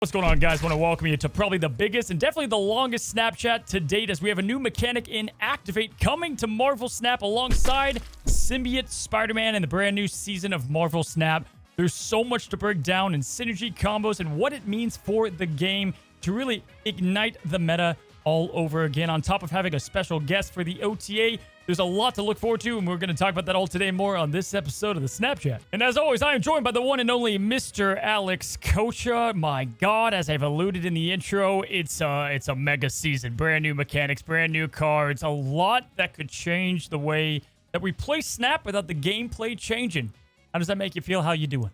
What's going on, guys? I want to welcome you to probably the biggest and definitely the longest Snapchat to date, as we have a new mechanic in Activate coming to Marvel Snap alongside Symbiote Spider-Man in the brand new season of Marvel Snap. There's so much to break down in synergy combos and what it means for the game to really ignite the meta all over again. On top of having a special guest for the OTA, there's a lot to look forward to, and we're going to talk about that all today more on this episode of the Snapchat. And as always, I am joined by the one and only Mr. Alex Coccia. My God, as I've alluded in the intro, it's a mega season. Brand new mechanics, brand new cards, a lot that could change the way that we play Snap without the gameplay changing. How does that make you feel? How you doing?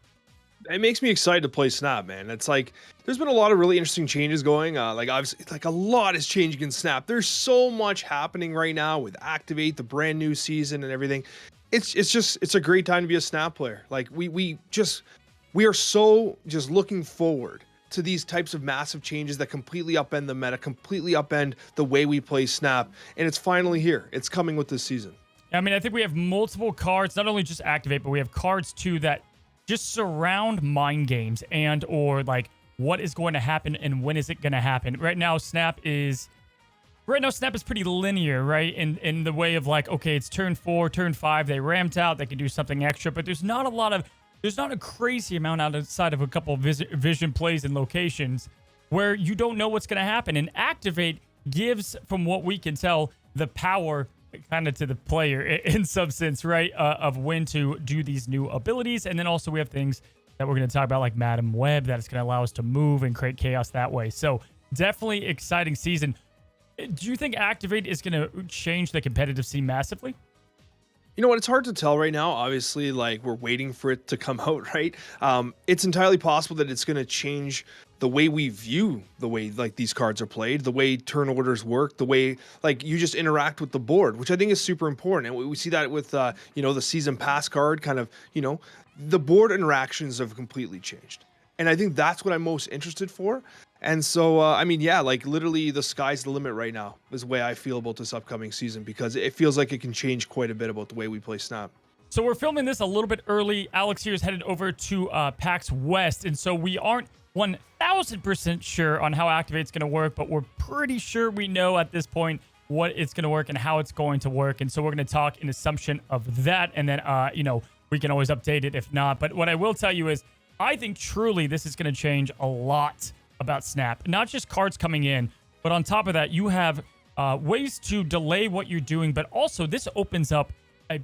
It makes me excited to play Snap, man. It's like there's been a lot of really interesting changes going. Like obviously, like a lot is changing in Snap. There's so much happening right now with Activate, the brand new season, and everything. It's a great time to be a Snap player. Like we are so just looking forward to these types of massive changes that completely upend the meta, completely upend the way we play Snap, and it's finally here. It's coming with this season. I mean, I think we have multiple cards, not only just Activate, but we have cards too that just surround mind games and or like what is going to happen and when is it going to happen. Right now Snap is pretty linear, right? In the way of like, okay, it's turn 4, turn 5, they ramped out, they can do something extra, but there's not a crazy amount outside of a couple of vision plays and locations where you don't know what's going to happen. And Activate gives, from what we can tell, the power kind of to the player in some sense, right? Of when to do these new abilities. And then also we have things that we're going to talk about like Madam Web that's going to allow us to move and create chaos that way. So definitely exciting season. Do you think Activate is going to change the competitive scene massively? You know what? It's hard to tell right now. Obviously, like we're waiting for it to come out, right? It's entirely possible that it's going to change the way we view the way like these cards are played, the way turn orders work, the way like you just interact with the board, which I think is super important. And we see that with the season pass card, kind of, the board interactions have completely changed. And I think that's what I'm most interested for. And so, I mean, yeah, like literally the sky's the limit right now is the way I feel about this upcoming season, because it feels like it can change quite a bit about the way we play Snap. So we're filming this a little bit early. Alex here is headed over to PAX West. And so we aren't 1000% sure on how Activate's going to work, but we're pretty sure we know at this point what it's going to work and how it's going to work. And so we're going to talk in assumption of that. And then, we can always update it if not. But what I will tell you is I think truly this is going to change a lot about Snap. Not just cards coming in, but on top of that, you have ways to delay what you're doing. But also this opens up a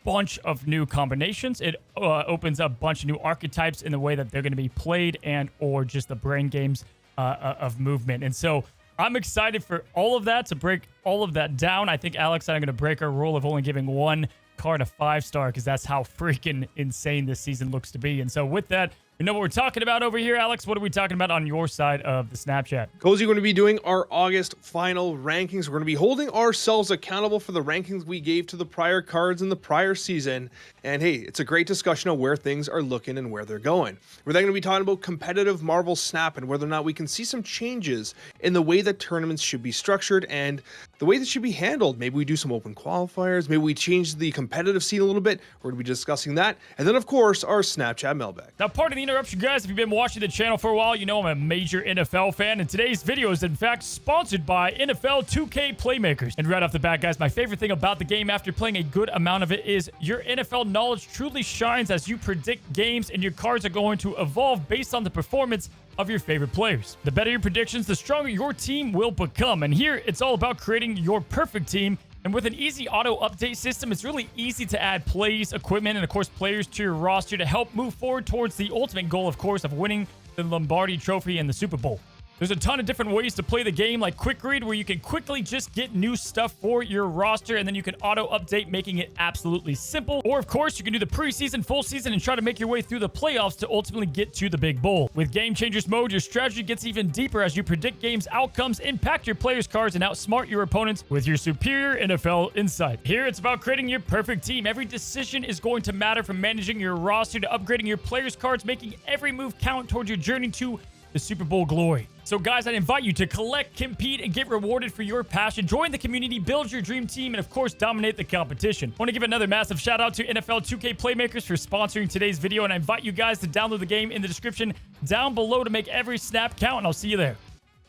bunch of new combinations. It opens up a bunch of new archetypes in the way that they're going to be played and or just the brain games of movement. And so I'm excited for all of that, to break all of that down. I think Alex and I are going to break our rule of only giving one card a 5-star, because that's how freaking insane this season looks to be. And so with that, we know what we're talking about over here. Alex, what are we talking about on your side of the Snapchat? Cozy, going to be doing our August final rankings. We're going to be holding ourselves accountable for the rankings we gave to the prior cards in the prior season. And hey, it's a great discussion of where things are looking and where they're going. We're then going to be talking about competitive Marvel Snap and whether or not we can see some changes in the way that tournaments should be structured and the way that should be handled. Maybe we do some open qualifiers. Maybe we change the competitive scene a little bit. We're going to be discussing that. And then, of course, our Snapchat mailbag. Now, pardon the interruption, guys. If you've been watching the channel for a while, you know I'm a major NFL fan, and today's video is in fact sponsored by NFL 2K Playmakers. And right off the bat, guys, my favorite thing about the game after playing a good amount of it is your NFL knowledge truly shines as you predict games, and your cards are going to evolve based on the performance of your favorite players. The better your predictions, the stronger your team will become. And here, it's all about creating your perfect team. And with an easy auto update system, it's really easy to add plays, equipment, and of course players to your roster to help move forward towards the ultimate goal, of course, of winning the Lombardi Trophy and the Super Bowl. There's a ton of different ways to play the game, like Quick Read, where you can quickly just get new stuff for your roster, and then you can auto update, making it absolutely simple. Or of course, you can do the preseason, full season, and try to make your way through the playoffs to ultimately get to the big bowl. With Game Changers mode, your strategy gets even deeper as you predict games' outcomes, impact your players' cards, and outsmart your opponents with your superior NFL insight. Here, it's about creating your perfect team. Every decision is going to matter, from managing your roster to upgrading your players' cards, making every move count towards your journey to the Super Bowl glory. So guys, I invite you to collect, compete, and get rewarded for your passion. Join the community, build your dream team, and of course, dominate the competition. I want to give another massive shout out to NFL 2K Playmakers for sponsoring today's video, and I invite you guys to download the game in the description down below to make every snap count, and I'll see you there.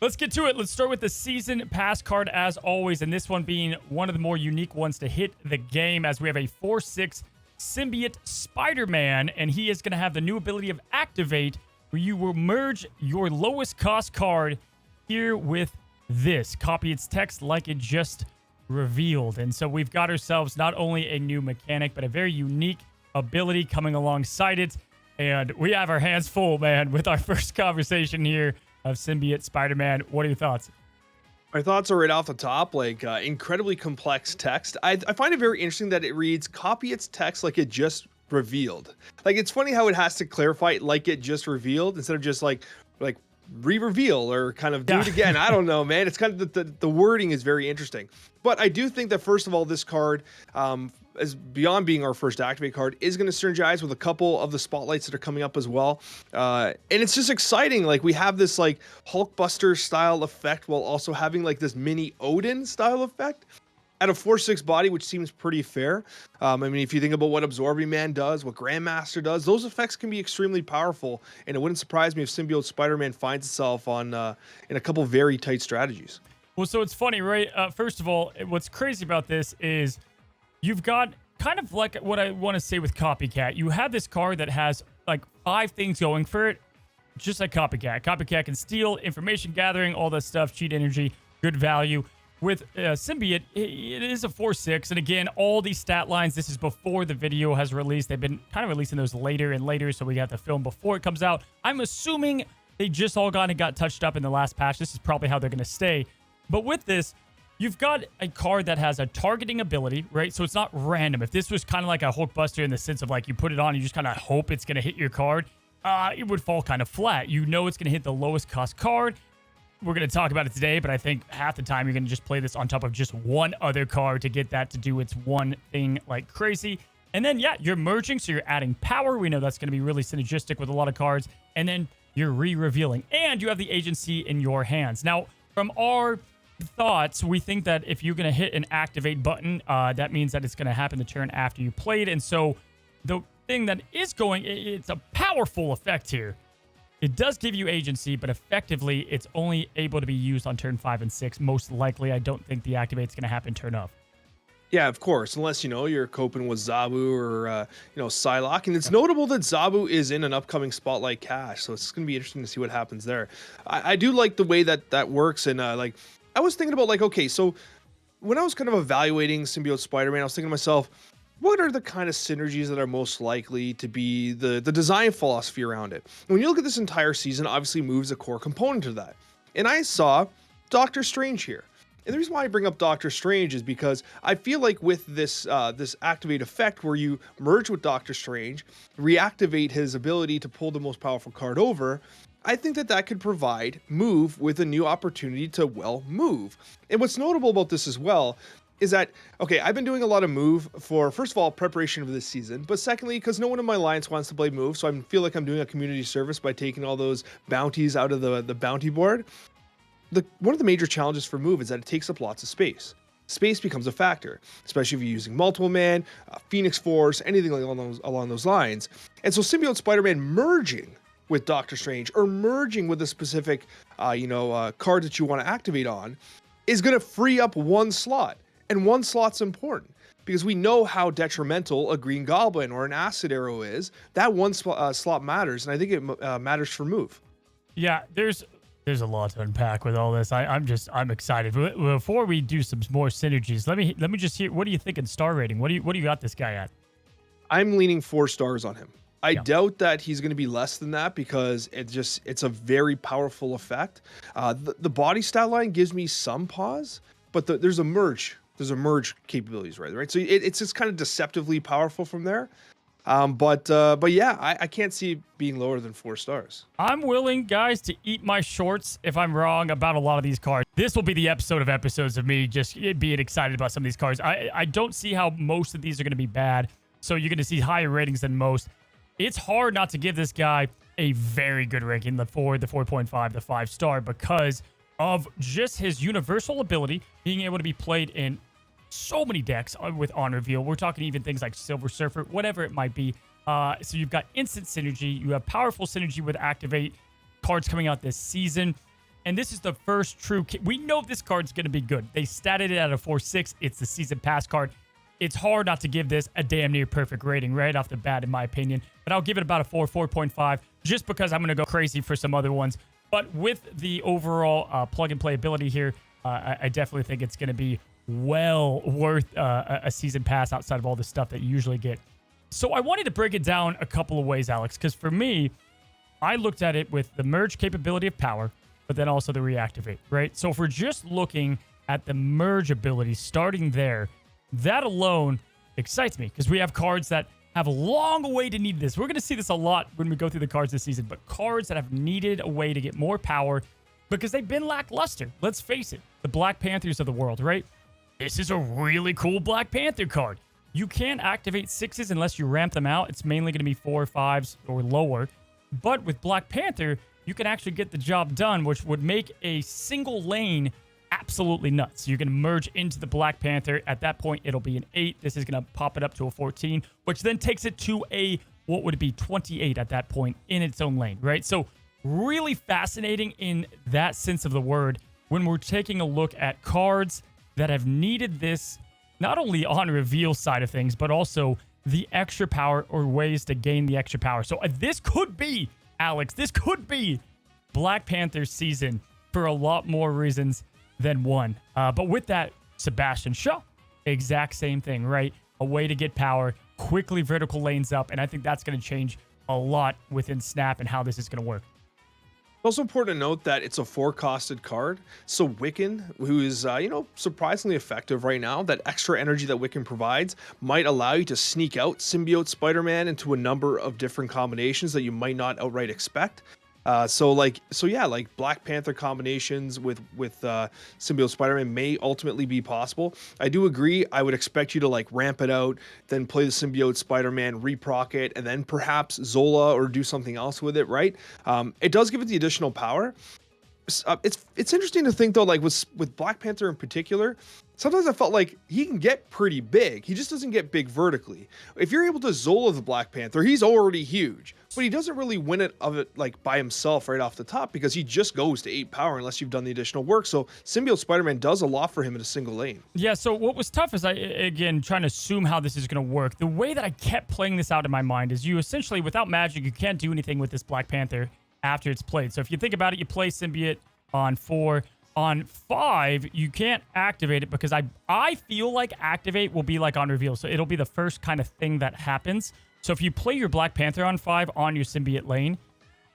Let's get to it. Let's start with the season pass card as always, and this one being one of the more unique ones to hit the game, as we have a 4/6 Symbiote Spider-Man, and he is going to have the new ability of Activate, where you will merge your lowest cost card here with this. Copy its text like it just revealed. And so we've got ourselves not only a new mechanic, but a very unique ability coming alongside it. And we have our hands full, man, with our first conversation here of Symbiote Spider-Man. What are your thoughts? My thoughts are right off the top, like incredibly complex text. I find it very interesting that it reads, copy its text like it just revealed. Like, it's funny how it has to clarify it like it just revealed instead of just like re-reveal or kind of do it again. I don't know, man. It's kind of the wording is very interesting. But I do think that, first of all, this card, as beyond being our first activate card, is going to synergize with a couple of the spotlights that are coming up as well. And it's just exciting. Like, we have this like Hulkbuster style effect while also having like this mini Odin style effect at a 4/6 body, which seems pretty fair. I mean, if you think about what Absorbing Man does, what Grandmaster does, those effects can be extremely powerful. And it wouldn't surprise me if Symbiote Spider-Man finds itself on in a couple very tight strategies. Well, so it's funny, right? First of all, what's crazy about this is you've got kind of like what I want to say with Copycat. You have this card that has like 5 things going for it, just like Copycat. Copycat can steal, information gathering, all that stuff, cheat energy, good value. With Symbiote, it is a 4/6, and again, all these stat lines, this is before the video has released. They've been kind of releasing those later and later, so we have to film before it comes out. I'm assuming they just all got touched up in the last patch. This is probably how they're going to stay. But with this, you've got a card that has a targeting ability, right? So it's not random. If this was kind of like a Hulkbuster in the sense of like you put it on, you just kind of hope it's going to hit your card, it would fall kind of flat. You know it's going to hit the lowest cost card. We're going to talk about it today, but I think half the time you're going to just play this on top of just one other card to get that to do its one thing like crazy. And then, yeah, you're merging, so you're adding power. We know that's going to be really synergistic with a lot of cards. And then you're re-revealing. And you have the agency in your hands. Now, from our thoughts, we think that if you're going to hit an activate button, that means that it's going to happen the turn after you played. And so the thing that is going, it's a powerful effect here. It does give you agency, but effectively, it's only able to be used on turn 5 and 6. Most likely, I don't think the activate's going to happen turn up. Yeah, of course, unless, you're coping with Zabu or, Psylocke. And it's notable that Zabu is in an upcoming Spotlight cache, so it's going to be interesting to see what happens there. I do like the way that works, and, I was thinking about, okay, so when I was kind of evaluating Symbiote Spider-Man, I was thinking to myself, what are the kind of synergies that are most likely to be the design philosophy around it? When you look at this entire season, obviously moves a core component to that. And I saw Doctor Strange here. And the reason why I bring up Doctor Strange is because I feel like with this activate effect where you merge with Doctor Strange, reactivate his ability to pull the most powerful card over, I think that could provide move with a new opportunity to, move. And what's notable about this as well is that, okay, I've been doing a lot of move for, first of all, preparation of this season, but secondly, because no one in my alliance wants to play move, so I feel like I'm doing a community service by taking all those bounties out of the bounty board. One of the major challenges for move is that it takes up lots of space. Space becomes a factor, especially if you're using multiple man, Phoenix Force, anything along those lines. And so Symbiote Spider-Man merging with Doctor Strange or merging with a specific, card that you want to activate on is going to free up one slot. And one slot's important because we know how detrimental a Green Goblin or an Acid Arrow is. That one slot matters, and I think it matters for move. Yeah, there's a lot to unpack with all this. I'm excited. Before we do some more synergies, let me just hear, what do you think in star rating? What do you got this guy at? I'm leaning 4 stars on him. I doubt that he's going to be less than that because it's a very powerful effect. The body stat line gives me some pause, but there's a merge. There's a merge capabilities, right? So it's just kind of deceptively powerful from there. But yeah, I can't see it being lower than 4 stars. I'm willing, guys, to eat my shorts if I'm wrong about a lot of these cards. This will be the episode of episodes of me just being excited about some of these cards. I don't see how most of these are going to be bad, so you're going to see higher ratings than most. It's hard not to give this guy a very good ranking, the 4, the 4.5, the 5-star, because of just his universal ability, being able to be played in so many decks with On Reveal. We're talking even things like Silver Surfer, whatever it might be. So you've got instant synergy. You have powerful synergy with Activate. cards coming out this season. And this is the first true... We know this card's going to be good. They statted it at a 4.6. It's the season pass card. It's hard not to give this a damn near perfect rating right off the bat, in my opinion. But I'll give it about a 4.5, just because I'm going to go crazy for some other ones. But with the overall plug-and-play ability here, I definitely think it's going to be well worth a season pass outside of all the stuff that you usually get. So I wanted to break it down a couple of ways, Alex, because for me, I looked at it with the merge capability of power, but then also the reactivate, right? So if we're just looking at the merge ability, starting there, that alone excites me because we have cards that have a long way to need this. We're going to see this a lot when we go through the cards this season, but cards that have needed a way to get more power because they've been lackluster. Let's face it, the Black Panthers of the world, right? This is a really cool Black Panther card. You can't activate 6s unless you ramp them out. It's mainly going to be 4 or 5s or lower. But with Black Panther, you can actually get the job done, which would make a single lane absolutely nuts. You can merge into the Black Panther. At that point, it'll be an 8. This is going to pop it up to a 14, which then takes it to a, what would it be, 28 at that point in its own lane, right? So really fascinating in that sense of the word when we're taking a look at cards that have needed this, not only on reveal side of things, but also the extra power or ways to gain the extra power. So this could be, Alex, this could be Black Panther season for a lot more reasons than one. But with that, Sebastian Shaw, exact same thing, right? A way to get power, quickly vertical lanes up, and I think that's going to change a lot within Snap and how this is going to work. Also important to note that it's a 4-costed card, so Wiccan, who is surprisingly effective right now, that extra energy that Wiccan provides might allow you to sneak out Symbiote Spider-Man into a number of different combinations that you might not outright expect. So Black Panther combinations with Symbiote Spider-Man may ultimately be possible. I do agree. I would expect you to ramp it out, then play the Symbiote Spider-Man, reproc it, and then perhaps Zola or do something else with it, right? It does give it the additional power. It's interesting to think though, with Black Panther in particular, sometimes I felt like he can get pretty big. He just doesn't get big vertically. If you're able to Zola the Black Panther, he's already huge, but he doesn't really win it by himself right off the top because he just goes to 8 power unless you've done the additional work. So Symbiote Spider-Man does a lot for him in a single lane. Yeah, so what was tough is again, trying to assume how this is going to work. The way that I kept playing this out in my mind is you essentially, without magic, you can't do anything with this Black Panther after it's played. So if you think about it, you play Symbiote on 4. On 5, you can't activate it because I feel like activate will be like on reveal. So it'll be the first kind of thing that happens. So if you play your Black Panther on 5 on your Symbiote lane,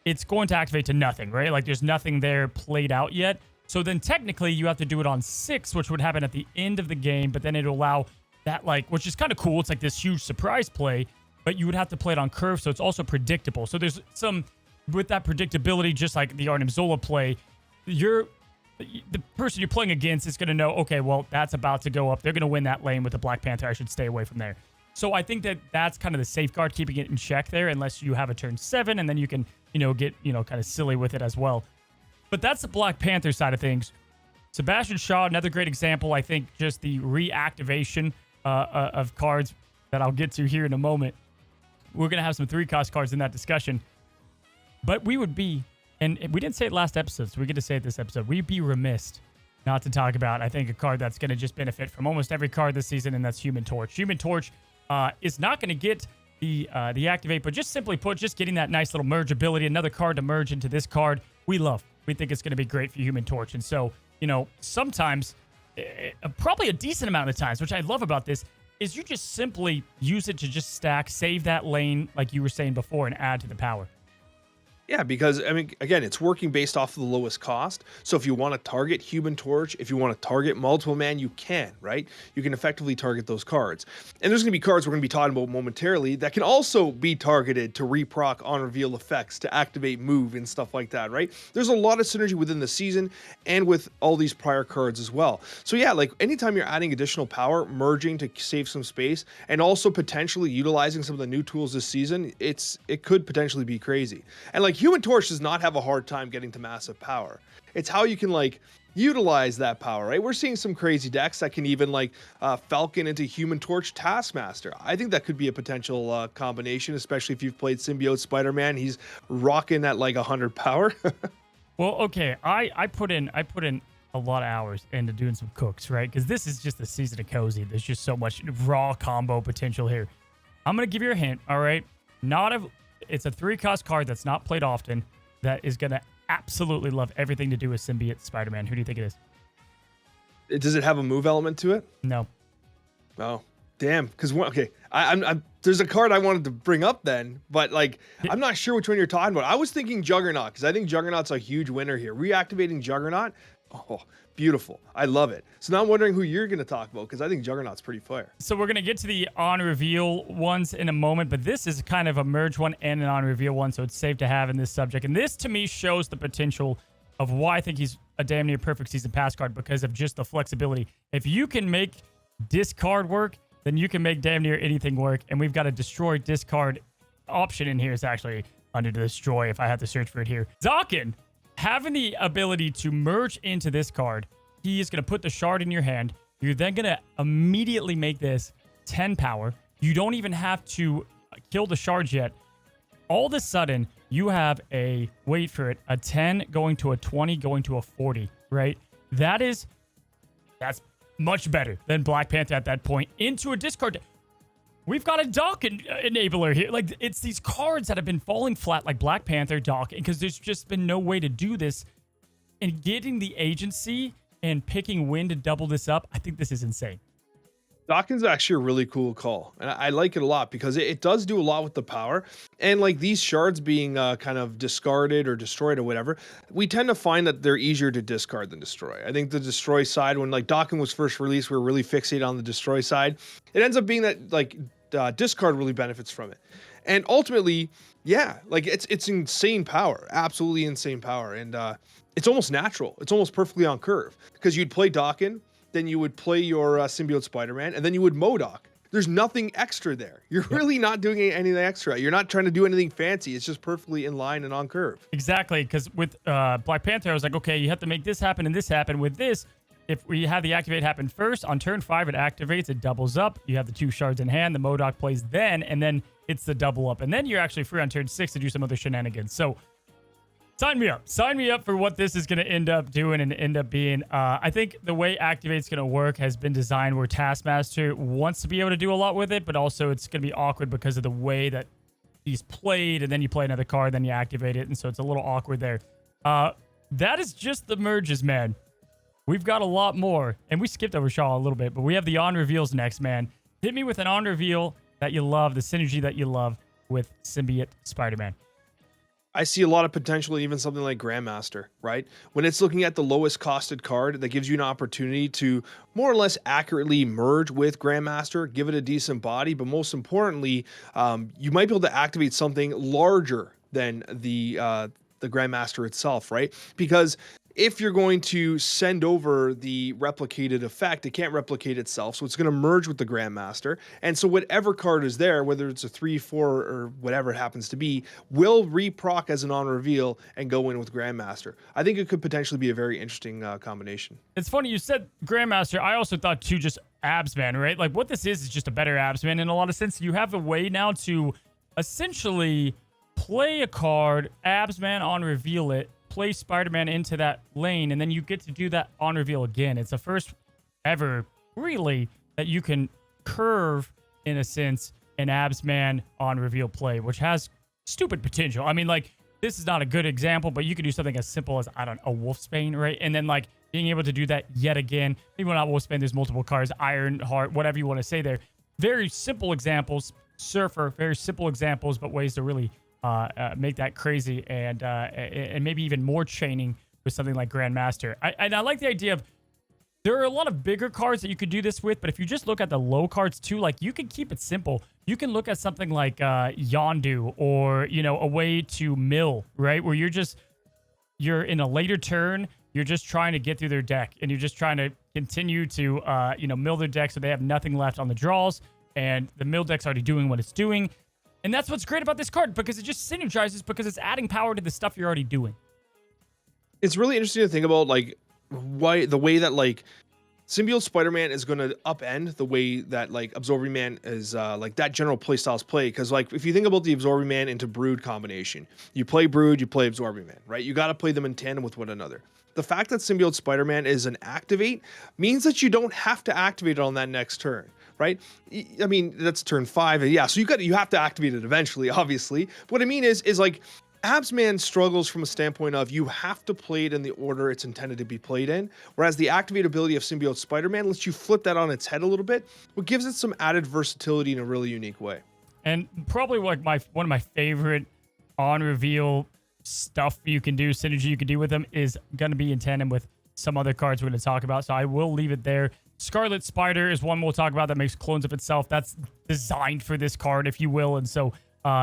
it's going to activate to nothing, right? Like there's nothing there played out yet. So then technically you have to do it on 6, which would happen at the end of the game, but then it'll allow that which is kind of cool. It's like this huge surprise play, but you would have to play it on curve. So it's also predictable. So there's some, with that predictability, just like the Arnim Zola play, the person you're playing against is going to know, okay, well, that's about to go up. They're going to win that lane with the Black Panther. I should stay away from there. So I think that's kind of the safeguard, keeping it in check there, unless you have a turn 7, and then you can, get, kind of silly with it as well. But that's the Black Panther side of things. Sebastian Shaw, another great example. I think just the reactivation of cards that I'll get to here in a moment. We're going to have some 3-cost cards in that discussion. But we would be, and we didn't say it last episode, so we get to say it this episode. We'd be remiss not to talk about, I think, a card that's going to just benefit from almost every card this season, and that's Human Torch. Human Torch is not going to get the activate, but just simply put, just getting that nice little merge ability, another card to merge into this card, we love. We think it's going to be great for Human Torch. And so, sometimes, probably a decent amount of times, which I love about this, is you just simply use it to just stack, save that lane, like you were saying before, and add to the power. Yeah, because, again, it's working based off of the lowest cost. So if you want to target Human Torch, if you want to target multiple man, you can, right? You can effectively target those cards. And there's going to be cards we're going to be talking about momentarily that can also be targeted to reproc on reveal effects, to activate move and stuff like that, right? There's a lot of synergy within the season and with all these prior cards as well. So yeah, anytime you're adding additional power, merging to save some space, and also potentially utilizing some of the new tools this season, it could potentially be crazy. And Human Torch does not have a hard time getting to massive power. It's how you can like utilize that power, right? We're seeing some crazy decks that can even like Falcon into Human Torch Taskmaster. I think that could be a potential combination, especially if you've played Symbiote Spider-Man. He's rocking at like 100 power. Well, okay, I put in a lot of hours into doing some cooks, right? Because this is just the season of Cozy. There's just so much raw combo potential here. I'm gonna give you a hint, all right? It's a 3-cost card that's not played often that is gonna absolutely love everything to do with Symbiote Spider-Man. Who do you think it is? Does it have a move element to it? No. Oh, damn. Because okay, I'm there's a card I wanted to bring up then, but like I'm not sure which one you're talking about. I was thinking Juggernaut because I think Juggernaut's a huge winner here. Reactivating Juggernaut, oh, beautiful. I love it. So now I'm wondering who you're gonna talk about because I think Juggernaut's pretty fire. So we're gonna get to the on reveal ones in a moment, but this is kind of a merge one and an on reveal one, so it's safe to have in this subject. And this to me shows the potential of why I think he's a damn near perfect season pass card because of just the flexibility. If you can make discard work, then you can make damn near anything work. And we've got a destroy discard option in here. It's actually under destroy if I have to search for it here. Zakin, having the ability to merge into this card, he is going to put the shard in your hand. You're then going to immediately make this 10 power. You don't even have to kill the shards yet. All of a sudden, you have wait for it, a 10 going to a 20 going to a 40, right? That's much better than Black Panther at that point. Into a discard. We've got a dock enabler here. Like, it's these cards that have been falling flat, like Black Panther, dock, because there's just been no way to do this. And getting the agency and picking when to double this up, I think this is insane. Dawkins is actually a really cool call, and I like it a lot because it does do a lot with the power. And like these shards being kind of discarded or destroyed or whatever, we tend to find that they're easier to discard than destroy. I think the destroy side, when like Dawkins was first released, we were really fixated on the destroy side. It ends up being that like discard really benefits from it, and ultimately, yeah, like it's insane power, absolutely insane power, and it's almost natural. It's almost perfectly on curve because you'd play Dawkins. Then you would play your Symbiote Spider-Man, and then you would MODOK. There's nothing extra there. You're really not doing anything extra. You're not trying to do anything fancy. It's just perfectly in line and on curve. Exactly, because with Black Panther, I was like, okay, you have to make this happen and this happen. With this, if we have the activate happen first, on turn 5, it activates, it doubles up. You have the 2 shards in hand. The MODOK plays then, and then it's the double up. And then you're actually free on turn 6 to do some other shenanigans. So sign me up. Sign me up for what this is going to end up doing and end up being. I think the way Activate's going to work has been designed where Taskmaster wants to be able to do a lot with it, but also it's going to be awkward because of the way that he's played, and then you play another card, then you activate it, and so it's a little awkward there. That is just the merges, man. We've got a lot more, and we skipped over Shaw a little bit, but we have the on-reveals next, man. Hit me with an on-reveal that you love, the synergy that you love with Symbiote Spider-Man. I see a lot of potential in even something like Grandmaster, right? When it's looking at the lowest costed card, that gives you an opportunity to more or less accurately merge with Grandmaster, give it a decent body, but most importantly, you might be able to activate something larger than the Grandmaster itself, right? Because if you're going to send over the replicated effect, it can't replicate itself, so it's going to merge with the Grandmaster. And so whatever card is there, whether it's a 3, 4, or whatever it happens to be, will reproc as an on-reveal and go in with Grandmaster. I think it could potentially be a very interesting combination. It's funny, you said Grandmaster. I also thought, too, just Absman, right? Like, what this is just a better Absman in a lot of sense. You have a way now to essentially play a card, Absman on-reveal it, play Spider-Man into that lane, and then you get to do that on reveal again. It's the first ever, really, that you can curve, in a sense, an Absman on reveal play, which has stupid potential. I mean, like, this is not a good example, but you could do something as simple as, I don't know, a Wolfsbane, right? And then, like, being able to do that yet again. Maybe not Wolfsbane, there's multiple cards, Ironheart, whatever you want to say there. Very simple examples. Surfer, very simple examples, but ways to really make that crazy and maybe even more chaining with something like Grandmaster. I like the idea of there are a lot of bigger cards that you could do this with, but if you just look at the low cards too, like you can keep it simple. You can look at something like Yondu or, you know, a way to mill, right? Where you're in a later turn, you're just trying to get through their deck and you're just trying to continue to, mill their deck so they have nothing left on the draws and the mill deck's already doing what it's doing. And that's what's great about this card, because it just synergizes, because it's adding power to the stuff you're already doing. It's really interesting to think about, like, why the way that, like, Symbiote Spider-Man is going to upend the way that, like, Absorbing Man is, like, that general playstyles play. Because, like, if you think about the Absorbing Man into Brood combination, you play Brood, you play Absorbing Man, right? You got to play them in tandem with one another. The fact that Symbiote Spider-Man is an activate means that you don't have to activate it on that next turn, right? I mean, that's turn 5. Yeah, so you have to activate it eventually, obviously. But what I mean is like, Absman struggles from a standpoint of you have to play it in the order it's intended to be played in, whereas the activate ability of Symbiote Spider-Man lets you flip that on its head a little bit, what gives it some added versatility in a really unique way. And probably like one of my favorite on reveal stuff you can do, synergy you can do with them, is going to be in tandem with some other cards we're going to talk about. So I will leave it there. Scarlet Spider is one we'll talk about that makes clones of itself. That's designed for this card, if you will. And so,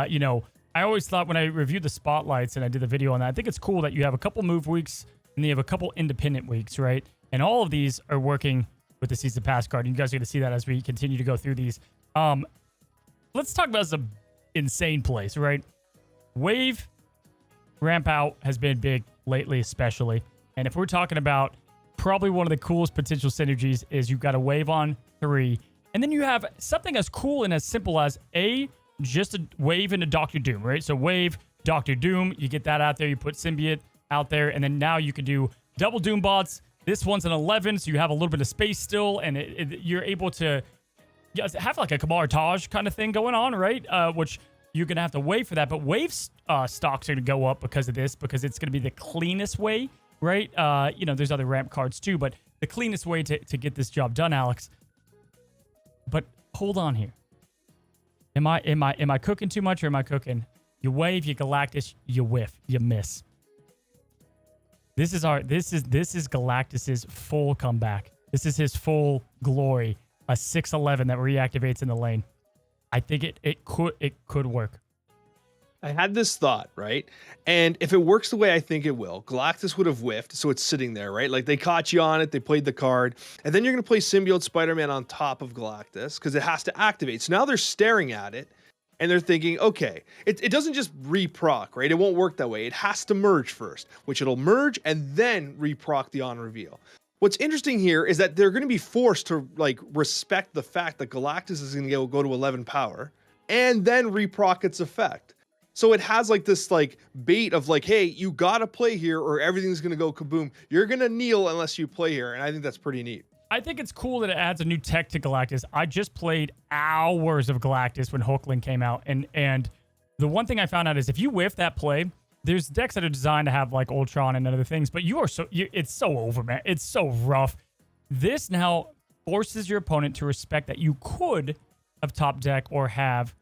you know, I always thought when I reviewed the spotlights and I did the video on that, I think it's cool that you have a couple move weeks and you have a couple independent weeks, right? And all of these are working with the Season Pass card. And you guys are going to see that as we continue to go through these. Let's talk about some insane plays, right? Wave ramp out has been big lately, especially. And if we're talking about probably one of the coolest potential synergies is you've got a wave on 3, and then you have something as cool and as simple as just a wave into Doctor Doom, right? So wave, Doctor Doom, you get that out there, you put Symbiote out there, and then now you can do double Doom bots. This one's an 11, so you have a little bit of space still, and you're able to have like a Kamar Taj kind of thing going on, right? Which you're going to have to wait for that. But wave stocks are going to go up because of this, because it's going to be the cleanest way, right? You know, there's other ramp cards too, but the cleanest way to get this job done, Alex. But hold on here. Am I cooking too much, or am I cooking? You wave, you Galactus, you whiff, you miss. This is Galactus's full comeback. This is his full glory. A 6-11 that reactivates in the lane. I think it could work. I had this thought, right? And if it works the way I think it will, Galactus would have whiffed, so it's sitting there, right? Like, they caught you on it, they played the card, and then you're going to play Symbiote Spider-Man on top of Galactus because it has to activate. So now they're staring at it, and they're thinking, okay, it doesn't just re-proc, right? It won't work that way. It has to merge first, which it'll merge and then re-proc the on-reveal. What's interesting here is that they're going to be forced to, like, respect the fact that Galactus is going to go to 11 power and then re-proc its effect. So it has like this like bait of like, hey, you got to play here or everything's going to go kaboom. You're going to kneel unless you play here. And I think that's pretty neat. I think it's cool that it adds a new tech to Galactus. I just played hours of Galactus when Hulkling came out. And the one thing I found out is if you whiff that play, there's decks that are designed to have like Ultron and other things, but it's so over, man. It's so rough. This now forces your opponent to respect that you could have top deck or have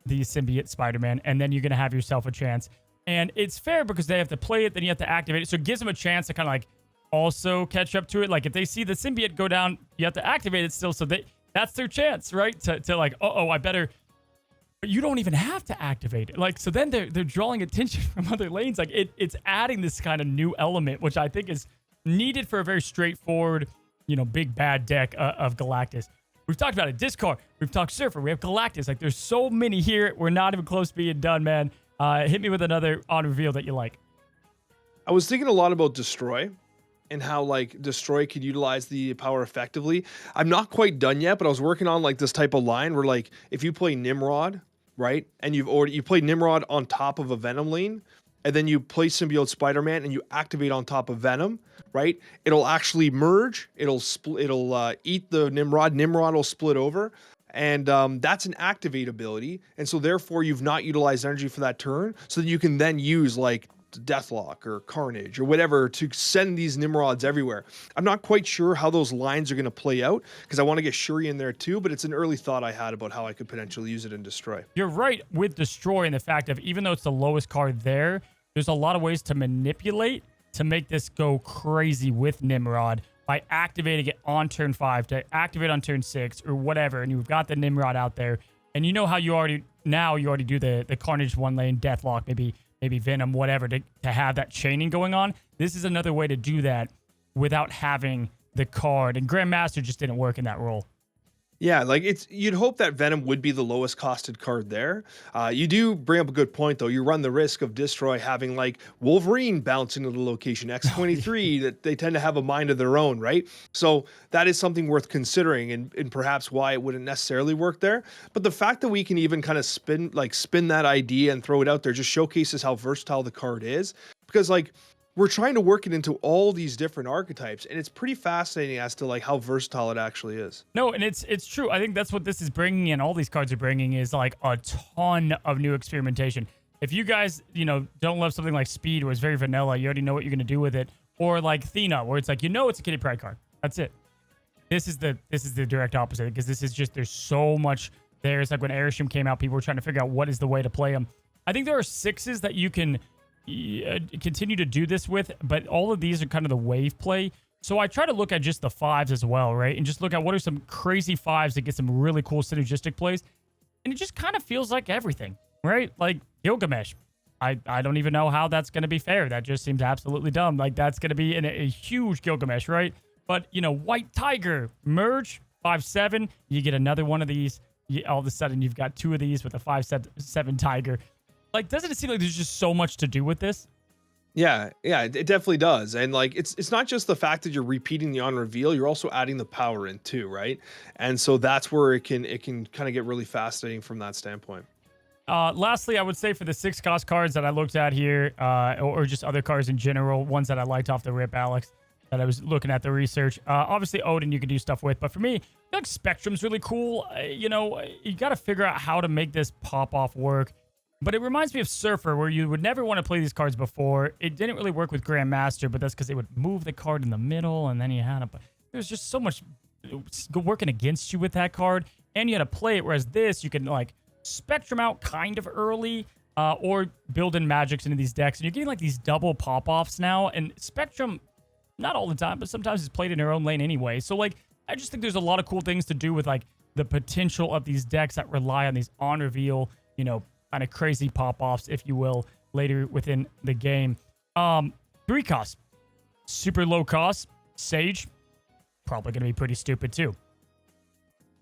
the Symbiote Spider-Man, and then you're going to have yourself a chance. And it's fair because they have to play it, then you have to activate it. So it gives them a chance to kind of like also catch up to it. Like if they see the Symbiote go down, you have to activate it still. So that's their chance, right? To like, I better. But you don't even have to activate it. Like, so then they're drawing attention from other lanes. Like it's adding this kind of new element, which I think is needed for a very straightforward, big bad deck of Galactus. We've talked about it. Discard. We've talked Surfer. We have Galactus. Like, there's so many here. We're not even close to being done, man. Hit me with another on reveal that you like. I was thinking a lot about Destroy and how, like, Destroy could utilize the power effectively. I'm not quite done yet, but I was working on, like, this type of line where, like, if you play Nimrod, right, and you play Nimrod on top of a Venom lane, and then you play Symbiote Spider-Man and you activate on top of Venom, right? It'll actually merge. It'll eat the Nimrod. Nimrod will split over. And that's an activate ability. And so therefore you've not utilized energy for that turn. So that you can then use like Deathlock or Carnage or whatever to send these Nimrods everywhere. I'm not quite sure how those lines are going to play out because I want to get Shuri in there too, but it's an early thought I had about how I could potentially use it in Destroy. You're right with Destroy in the fact of even though it's the lowest card there's a lot of ways to manipulate to make this go crazy with Nimrod by activating it on turn 5 to activate on turn 6 or whatever. And you've got the Nimrod out there. And you know how you already do the Carnage one lane, Deathlock, maybe Venom, whatever, to have that chaining going on. This is another way to do that without having the card. And Grandmaster just didn't work in that role. Yeah, like you'd hope that Venom would be the lowest costed card there. You do bring up a good point though. You run the risk of Destroy having like Wolverine bounce into the location, X-23, that they tend to have a mind of their own, right? So that is something worth considering and perhaps why it wouldn't necessarily work there. But the fact that we can even kind of spin that idea and throw it out there just showcases how versatile the card is. Because like we're trying to work it into all these different archetypes, and it's pretty fascinating as to like how versatile it actually is. No, and it's true. I think that's what this is bringing, and all these cards are bringing is like a ton of new experimentation. If you guys, don't love something like Speed, where it's very vanilla, you already know what you're gonna do with it, or like Thena, where it's like it's a Kitty Pryde card. That's it. This is the direct opposite, because this is just there's so much there. It's like when Airshim came out, people were trying to figure out what is the way to play them. I think there are 6s that you can continue to do this with, but all of these are kind of the wave play. So I try to look at just the 5s as well, right? And just look at what are some crazy 5s that get some really cool synergistic plays. And it just kind of feels like everything, right? Like Gilgamesh. I don't even know how that's going to be fair. That just seems absolutely dumb. Like that's going to be a huge Gilgamesh, right? But, White Tiger, merge, 5/7, you get another one of these. All of a sudden, you've got 2 of these with a 5/7 Tiger. Like, doesn't it seem like there's just so much to do with this? Yeah, it definitely does. And like it's not just the fact that you're repeating the on reveal, you're also adding the power in too, right? And so that's where it can kind of get really fascinating from that standpoint. Lastly, I would say for the 6 cost cards that I looked at here, or just other cards in general, ones that I liked off the rip, Alex, that I was looking at the research. Obviously, Odin you can do stuff with, but for me, I feel like Spectrum's really cool. You got to figure out how to make this pop off work. But it reminds me of Surfer, where you would never want to play these cards before. It didn't really work with Grandmaster, but that's because they would move the card in the middle, and then you had there's just so much working against you with that card, and you had to play it. Whereas this, you can like Spectrum out kind of early, or build in magics into these decks, and you're getting like these double pop-offs now. And Spectrum, not all the time, but sometimes it's played in their own lane anyway. So like, I just think there's a lot of cool things to do with like the potential of these decks that rely on these on reveal, kind of crazy pop-offs, if you will, later within the game. 3 costs. Super low cost. Sage. Probably going to be pretty stupid too.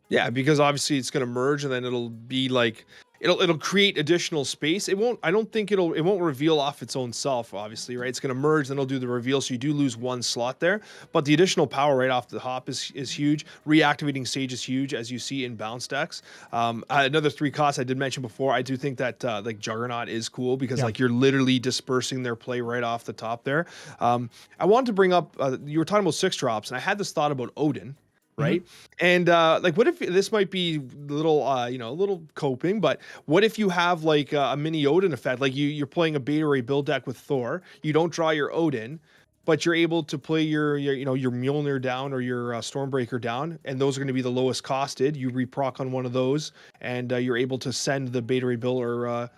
Yeah, because obviously it's going to merge and then it'll be like it'll create additional space. I don't think it won't reveal off its own self, obviously, right? It's going to merge, then it'll do the reveal, so you do lose 1 slot there. But the additional power right off the hop is huge. Reactivating Sage is huge, as you see in bounce decks. Another 3 costs I did mention before. I do think that like Juggernaut is cool because like you're literally dispersing their play right off the top there. I wanted to bring up you were talking about 6 drops, and I had this thought about Odin. Right. And like, what if this might be a little coping, but what if you have like a mini Odin effect? Like you're playing a Beta Ray build deck with Thor, you don't draw your Odin, but you're able to play your Mjolnir down or your Stormbreaker down, and those are going to be the lowest costed. You reproc on one of those, and you're able to send the Beta Ray Bill or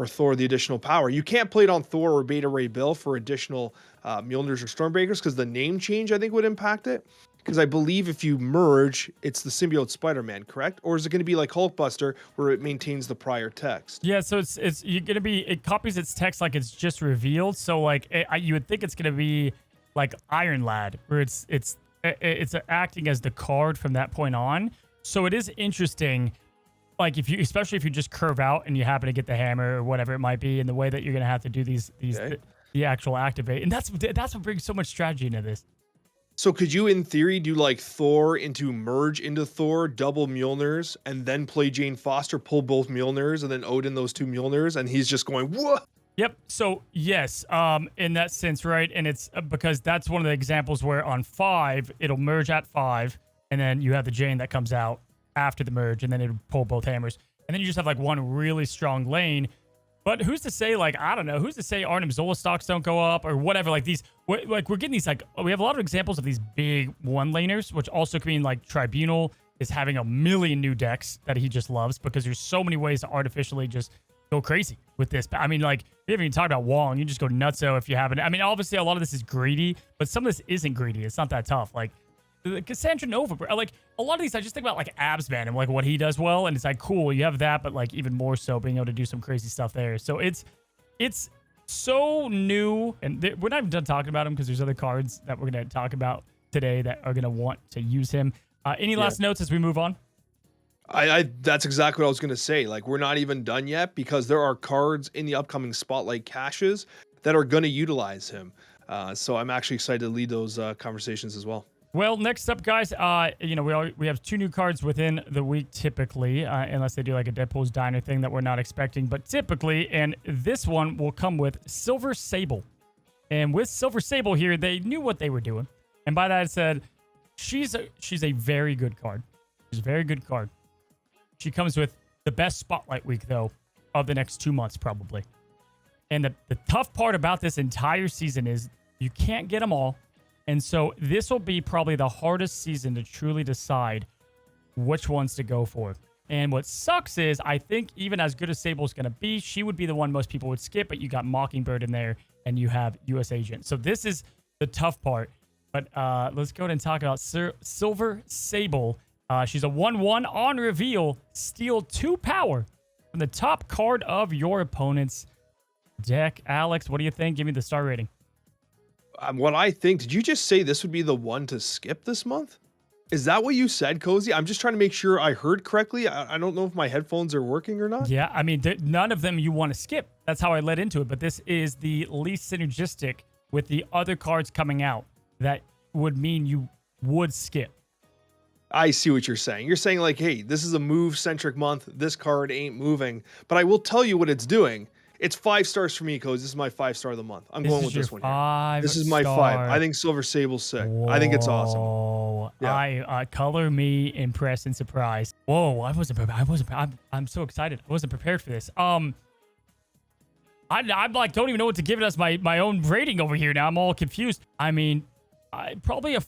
Thor the additional power. You can't play it on Thor or Beta Ray Bill for additional Mjolnirs or Stormbreakers because the name change I think would impact it. Because I believe if you merge, it's the Symbiote Spider-Man, correct? Or is it going to be like Hulkbuster, where it maintains the prior text? Yeah, so it's you're gonna be, it copies its text like it's just revealed. So like you would think it's gonna be like Iron Lad, where it's acting as the card from that point on. So it is interesting. Like especially if you just curve out and you happen to get the hammer or whatever it might be, and the way that you're gonna have to do these the actual activate, and that's what brings so much strategy into this. So could you, in theory, do like Thor merge into Thor, double Mjolnirs, and then play Jane Foster, pull both Mjolnirs, and then Odin those 2 Mjolnirs, and he's just going, whoa! Yep. So yes, in that sense, right? And it's because that's one of the examples where on 5, it'll merge at 5, and then you have the Jane that comes out after the merge, and then it'll pull both hammers. And then you just have like one really strong lane. But who's to say, like, I don't know, who's to say Arnim Zola stocks don't go up or whatever? Like these, we're getting these, like, we have a lot of examples of these big 1-laners, which also could mean like Tribunal is having a million new decks that he just loves because there's so many ways to artificially just go crazy with this. I mean, like, we haven't even talked about Wong. You just go nutso if you haven't. I mean, obviously a lot of this is greedy, but some of this isn't greedy. It's not that tough. Like, Cassandra Nova, like a lot of these, I just think about like Absman and like what he does well, and it's like cool, you have that, but like even more so being able to do some crazy stuff there. So it's so new, and we're not even done talking about him because there's other cards that we're gonna talk about today that are gonna want to use him. Any last notes as we move on? I that's exactly what I was gonna say. Like, we're not even done yet because there are cards in the upcoming spotlight caches that are gonna utilize him. So I'm actually excited to lead those conversations as well. Well, next up, guys, we have 2 new cards within the week typically, unless they do like a Deadpool's Diner thing that we're not expecting, but typically, and this one will come with Silver Sable. And with Silver Sable here, they knew what they were doing. And by that I said, she's a very good card. She's a very good card. She comes with the best Spotlight week, though, of the next 2 months, probably. And the tough part about this entire season is you can't get them all. And so this will be probably the hardest season to truly decide which ones to go for. And what sucks is I think even as good as Sable's going to be, she would be the one most people would skip, but you got Mockingbird in there and you have US Agent. So this is the tough part. But let's go ahead and talk about Silver Sable. She's a 1/1 on reveal. Steal 2 power from the top card of your opponent's deck. Alex, what do you think? Give me the star rating. What I think, did you just say this would be the one to skip this month? Is that what you said, Cozy? I'm just trying to make sure I heard correctly. I don't know if my headphones are working or not. Yeah, I mean, none of them you want to skip. That's how I led into it. But this is the least synergistic with the other cards coming out that would mean you would skip. I see what you're saying. You're saying like, hey, this is a move-centric month. This card ain't moving. But I will tell you what it's doing. It's 5 stars for me, Cozy. This is my 5-star of the month. I'm going with this one here. This is my 5. I think Silver Sable's sick. Whoa. I think it's awesome. Yeah. Color me impressed and surprised. Whoa, I wasn't prepared. I'm so excited. I wasn't prepared for this. I'm like, don't even know what to give it as my own rating over here now. I'm all confused. I mean, probably a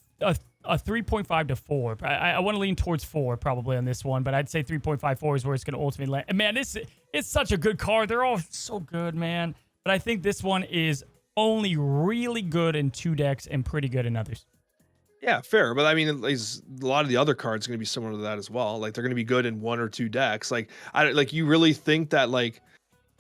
3.5 to 4. I want to lean towards 4 probably on this one, but I'd say 3.54 is where it's going to ultimately land. And man, it's such a good card. They're all so good, man. But I think this one is only really good in 2 decks and pretty good in others. Yeah, fair. But I mean, a lot of the other cards are going to be similar to that as well. Like they're going to be good in 1 or 2 decks. Like you really think that like,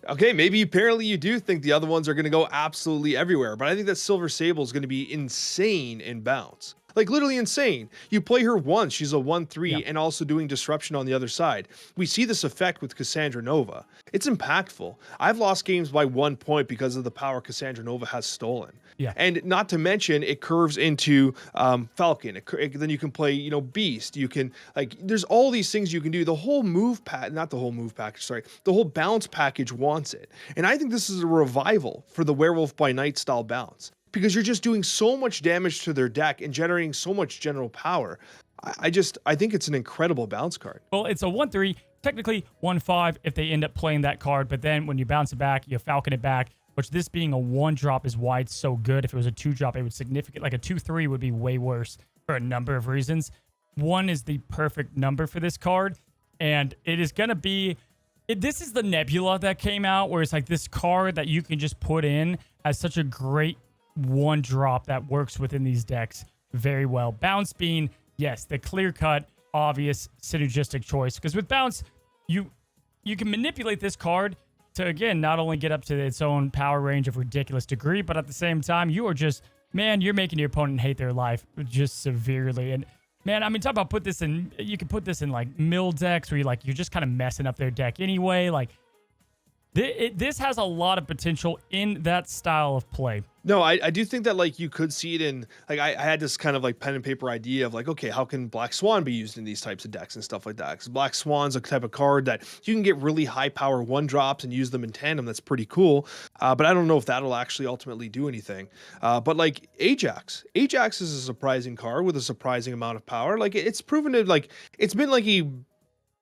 okay, maybe apparently you do think the other ones are going to go absolutely everywhere. But I think that Silver Sable is going to be insane in bounce. Like literally insane. You play her once, she's a 1/3 and also doing disruption on the other side. We see this effect with Cassandra Nova. It's impactful. I've lost games by 1 point because of the power Cassandra Nova has stolen. Yeah. And not to mention it curves into Falcon. Then you can play, Beast. You can there's all these things you can do. The whole move not the whole move package, sorry. The whole bounce package wants it. And I think this is a revival for the Werewolf by Night style bounce. Because you're just doing so much damage to their deck and generating so much general power. I think it's an incredible bounce card. Well, it's a 1/3, technically 1/5 if they end up playing that card, but then when you bounce it back, you Falcon it back, which this being a 1-drop is why it's so good. If it was a 2-drop, it would significant, like a 2/3 would be way worse for a number of reasons. 1 is the perfect number for this card, and it is going to be, this is the Nebula that came out, where it's like this card that you can just put in as such a great 1-drop that works within these decks very well. Bounce being, yes, the clear-cut, obvious, synergistic choice. Because with Bounce, you can manipulate this card to, again, not only get up to its own power range of ridiculous degree, but at the same time, you are just, man, you're making your opponent hate their life just severely. And, man, I mean, talk about you can put this in, like, mill decks where you're just kind of messing up their deck anyway. Like, this has a lot of potential in that style of play. No, I do think that you could see it in I had this kind of pen and paper idea of okay, how can Black Swan be used in these types of decks and stuff like that? Because Black Swan's a type of card that you can get really high power 1-drops and use them in tandem. That's pretty cool. But I don't know if that'll actually ultimately do anything. But Ajax is a surprising card with a surprising amount of power. It's proven to it's been a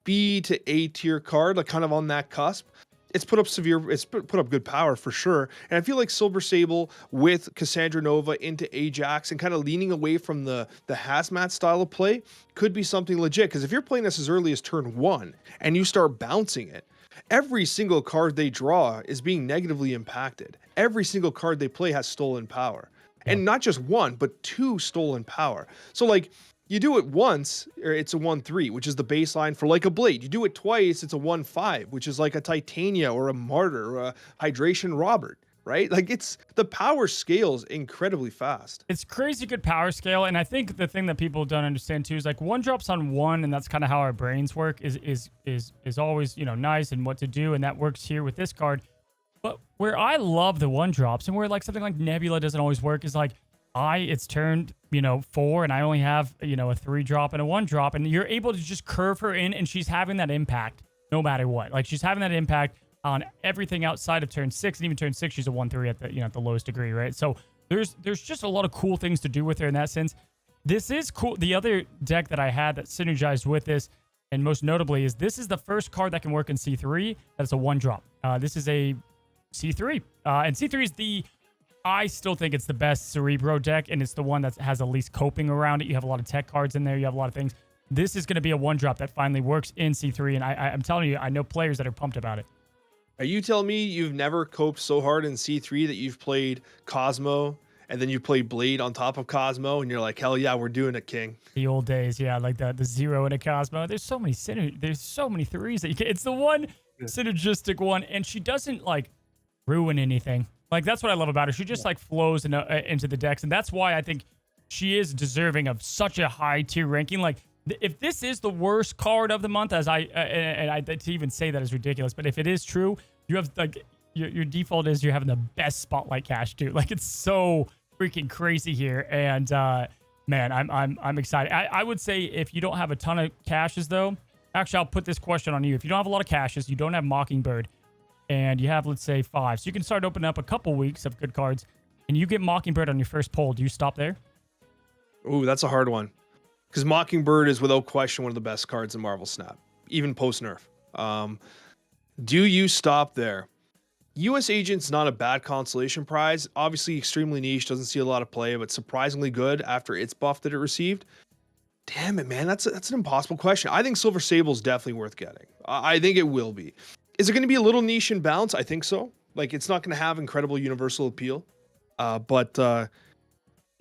B to A tier card, kind of on that cusp. It's put up good power for sure. And I feel like Silver Sable with Cassandra Nova into Ajax and kind of leaning away from the hazmat style of play could be something legit. Because if you're playing this as early as turn 1 and you start bouncing it, every single card they draw is being negatively impacted. Every single card they play has stolen power. And not just 1, but 2 stolen power. So you do it once, or it's a 1/3, which is the baseline for a Blade. You do it twice, it's a 1/5, which is a Titania or a Martyr or a Hydration Robert, right? Like the power scales incredibly fast. It's crazy good power scale, and I think the thing that people don't understand too is like one drops on one, and that's kind of how our brains work. Is always nice and what to do, and that works here with this card. But where I love the one drops, and where like something like Nebula doesn't always work, is like it's turned 4, and I only have a 3 drop and a 1 drop, and you're able to just curve her in, and she's having that impact no matter what. Like she's having that impact on everything outside of turn 6, and even turn 6 she's a 1/3 at the at the lowest degree, right? So there's just a lot of cool things to do with her in that sense. This is cool. The other deck that I had that synergized with this, and most notably, is this is the first card that can work in C3 that's a 1 drop. This is a C3, and C3 is I still think it's the best Cerebro deck, and it's the one that has the least coping around it. You have a lot of tech cards in there. You have a lot of things. This is going to be a 1 drop that finally works in C3, and I'm telling you, I know players that are pumped about it. Are you telling me you've never coped so hard in C3 that you've played Cosmo and then you play Blade on top of Cosmo and you're like, hell yeah, we're doing it, King? The old days, yeah, like the 0 in a Cosmo. There's so many threes that you can. It's the one synergistic one, and she doesn't like ruin anything. Like that's what I love about her. She just like flows into the decks, and that's why I think she is deserving of such a high tier ranking. Like if this is the worst card of the month, as to even say that is ridiculous, but if it is true, you have like your default is you're having the best spotlight cash too. Like it's so freaking crazy here, and man, I'm excited. I would say if you don't have a ton of caches though, actually I'll put this question on you. If you don't have a lot of caches, you don't have Mockingbird, and you have, let's say, 5. So you can start opening up a couple weeks of good cards, and you get Mockingbird on your first pull. Do you stop there? Ooh, that's a hard one. Because Mockingbird is without question one of the best cards in Marvel Snap, even post-nerf. Do you stop there? U.S. Agent's not a bad consolation prize. Obviously extremely niche, doesn't see a lot of play, but surprisingly good after its buff that it received. Damn it, man. That's an impossible question. I think Silver Sable's definitely worth getting. I think it will be. Is it going to be a little niche in bounce? I think so. Like, it's not going to have incredible universal appeal. But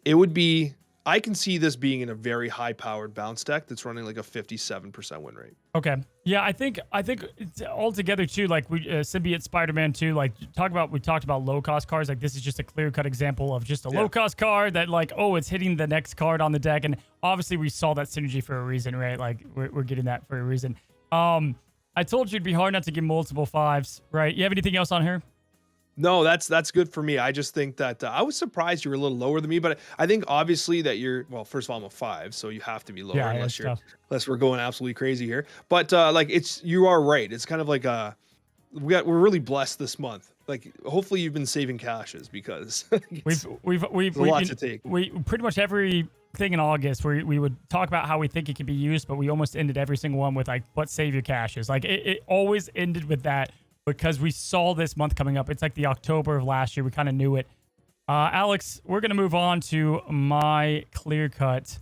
it would be... I can see this being in a very high-powered bounce deck that's running like a 57% win rate. Okay. Yeah, I think it's altogether too, like Symbiote Spider-Man too, like we talked about low-cost cards. Like this is just a clear-cut example of just a low-cost card that like, oh, it's hitting the next card on the deck. And obviously we saw that synergy for a reason, right? Like we're getting that for a reason. I told you it'd be hard not to get multiple 5s, right? You have anything else on here? No, that's good for me. I just think that I was surprised you were a little lower than me, but I think obviously that well, first of all, I'm a 5, so you have to be lower unless we're going absolutely crazy here. But like you are right. It's kind of like we're really blessed this month. Like hopefully you've been saving caches because we've a lot to take. We pretty much everything in August we would talk about how we think it can be used, but we almost ended every single one with like, but save your caches. Like it always ended with that. Because we saw this month coming up. It's like the October of last year. We kind of knew it. Alex, we're going to move on to my clear-cut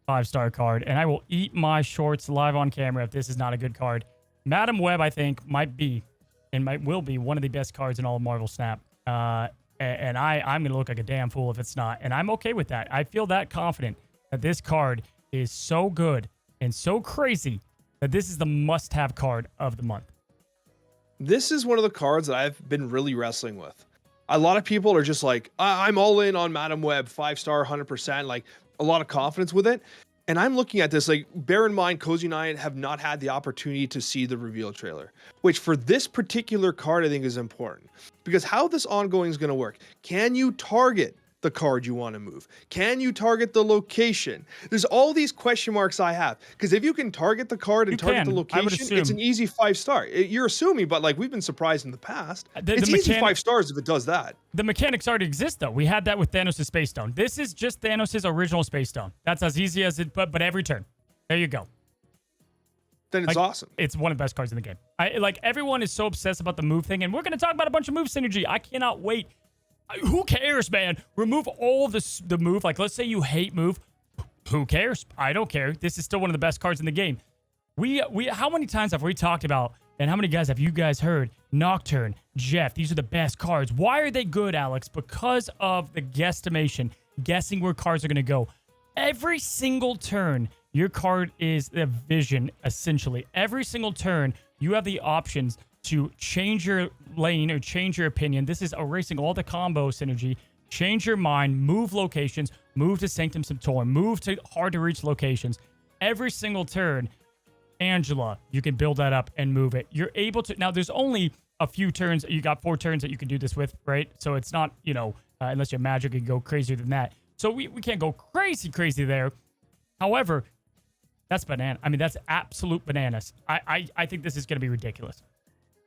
5-star card. And I will eat my shorts live on camera if this is not a good card. Madam Web, I think, might be and will be one of the best cards in all of Marvel Snap. And I'm going to look like a damn fool if it's not. And I'm okay with that. I feel that confident that this card is so good and so crazy that this is the must-have card of the month. This is one of the cards that I've been really wrestling with. A lot of people are just like, I'm all in on Madam Web, 5-star, 100%, like a lot of confidence with it. And I'm looking at this, like, bear in mind, Cozy and I have not had the opportunity to see the reveal trailer, which for this particular card, I think is important because how this ongoing is going to work. Can you target the card you want to move? Can you target the location? There's all these question marks I have because if you can target the card and target the location, it's an easy 5-star. You're assuming, but like we've been surprised in the past. It's easy 5 stars if it does that. The mechanics already exist though. We had that with Thanos' Space Stone. This is just Thanos' original Space Stone. That's as easy as it, but every turn. There you go. Then it's awesome. It's one of the best cards in the game. Like everyone is so obsessed about the move thing, and we're going to talk about a bunch of move synergy. I cannot wait. Who cares, man? Remove all the move. Like, let's say you hate move. Who cares? I don't care. This is still one of the best cards in the game. How many times have we talked about, and how many guys have you guys heard? Nocturne, Jeff, these are the best cards. Why are they good, Alex? Because of the guesstimation, guessing where cards are going to go. Every single turn, your card is a vision, essentially. Every single turn, you have the options to change your lane or change your opinion. This is erasing all the combo synergy. Change your mind, move locations, move to Sanctum Sanctorum, move to hard to reach locations. Every single turn, Angela, you can build that up and move it. You're able to, now there's only a few turns, you got 4 turns that you can do this with, right? So it's not, you know, unless you're magic, you can go crazier than that. So we can't go crazy there. However, that's banana. I mean, that's absolute bananas. I think this is going to be ridiculous.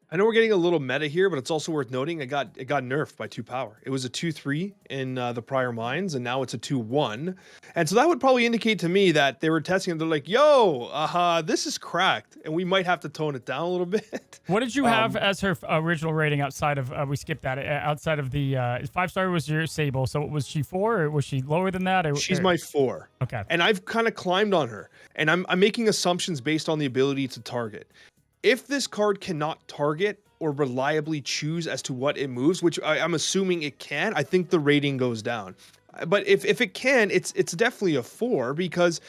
I know we're getting a little meta here, but it's also worth noting it got nerfed by 2 power. It was a 2-3 in the prior mines, and now it's a 2-1. And so that would probably indicate to me that they were testing it. They're like, yo, this is cracked, and we might have to tone it down a little bit. What did you have as her original rating outside of, we skipped that, outside of the 5-star was your Sable. So was she 4 or was she lower than that? She's my 4. Okay. And I've kind of climbed on her, and I'm making assumptions based on the ability to target. If this card cannot target or reliably choose as to what it moves, which I'm assuming it can, I think the rating goes down. But if it can, it's definitely a 4, because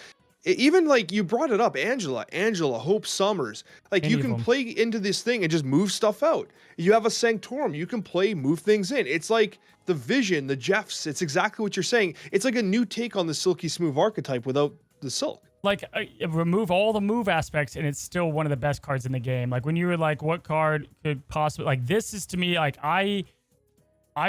even like you brought it up, Angela, Hope Summers, like you can play into this thing and just move stuff out. You have a Sanctorum, you can play, move things in. It's like the Vision, the Jeffs. It's exactly what you're saying. It's like a new take on the Silky Smooth archetype without the silk. Like, remove all the move aspects, and it's still one of the best cards in the game. Like, when you were like, what card could possibly... Like, this is, to me, like, I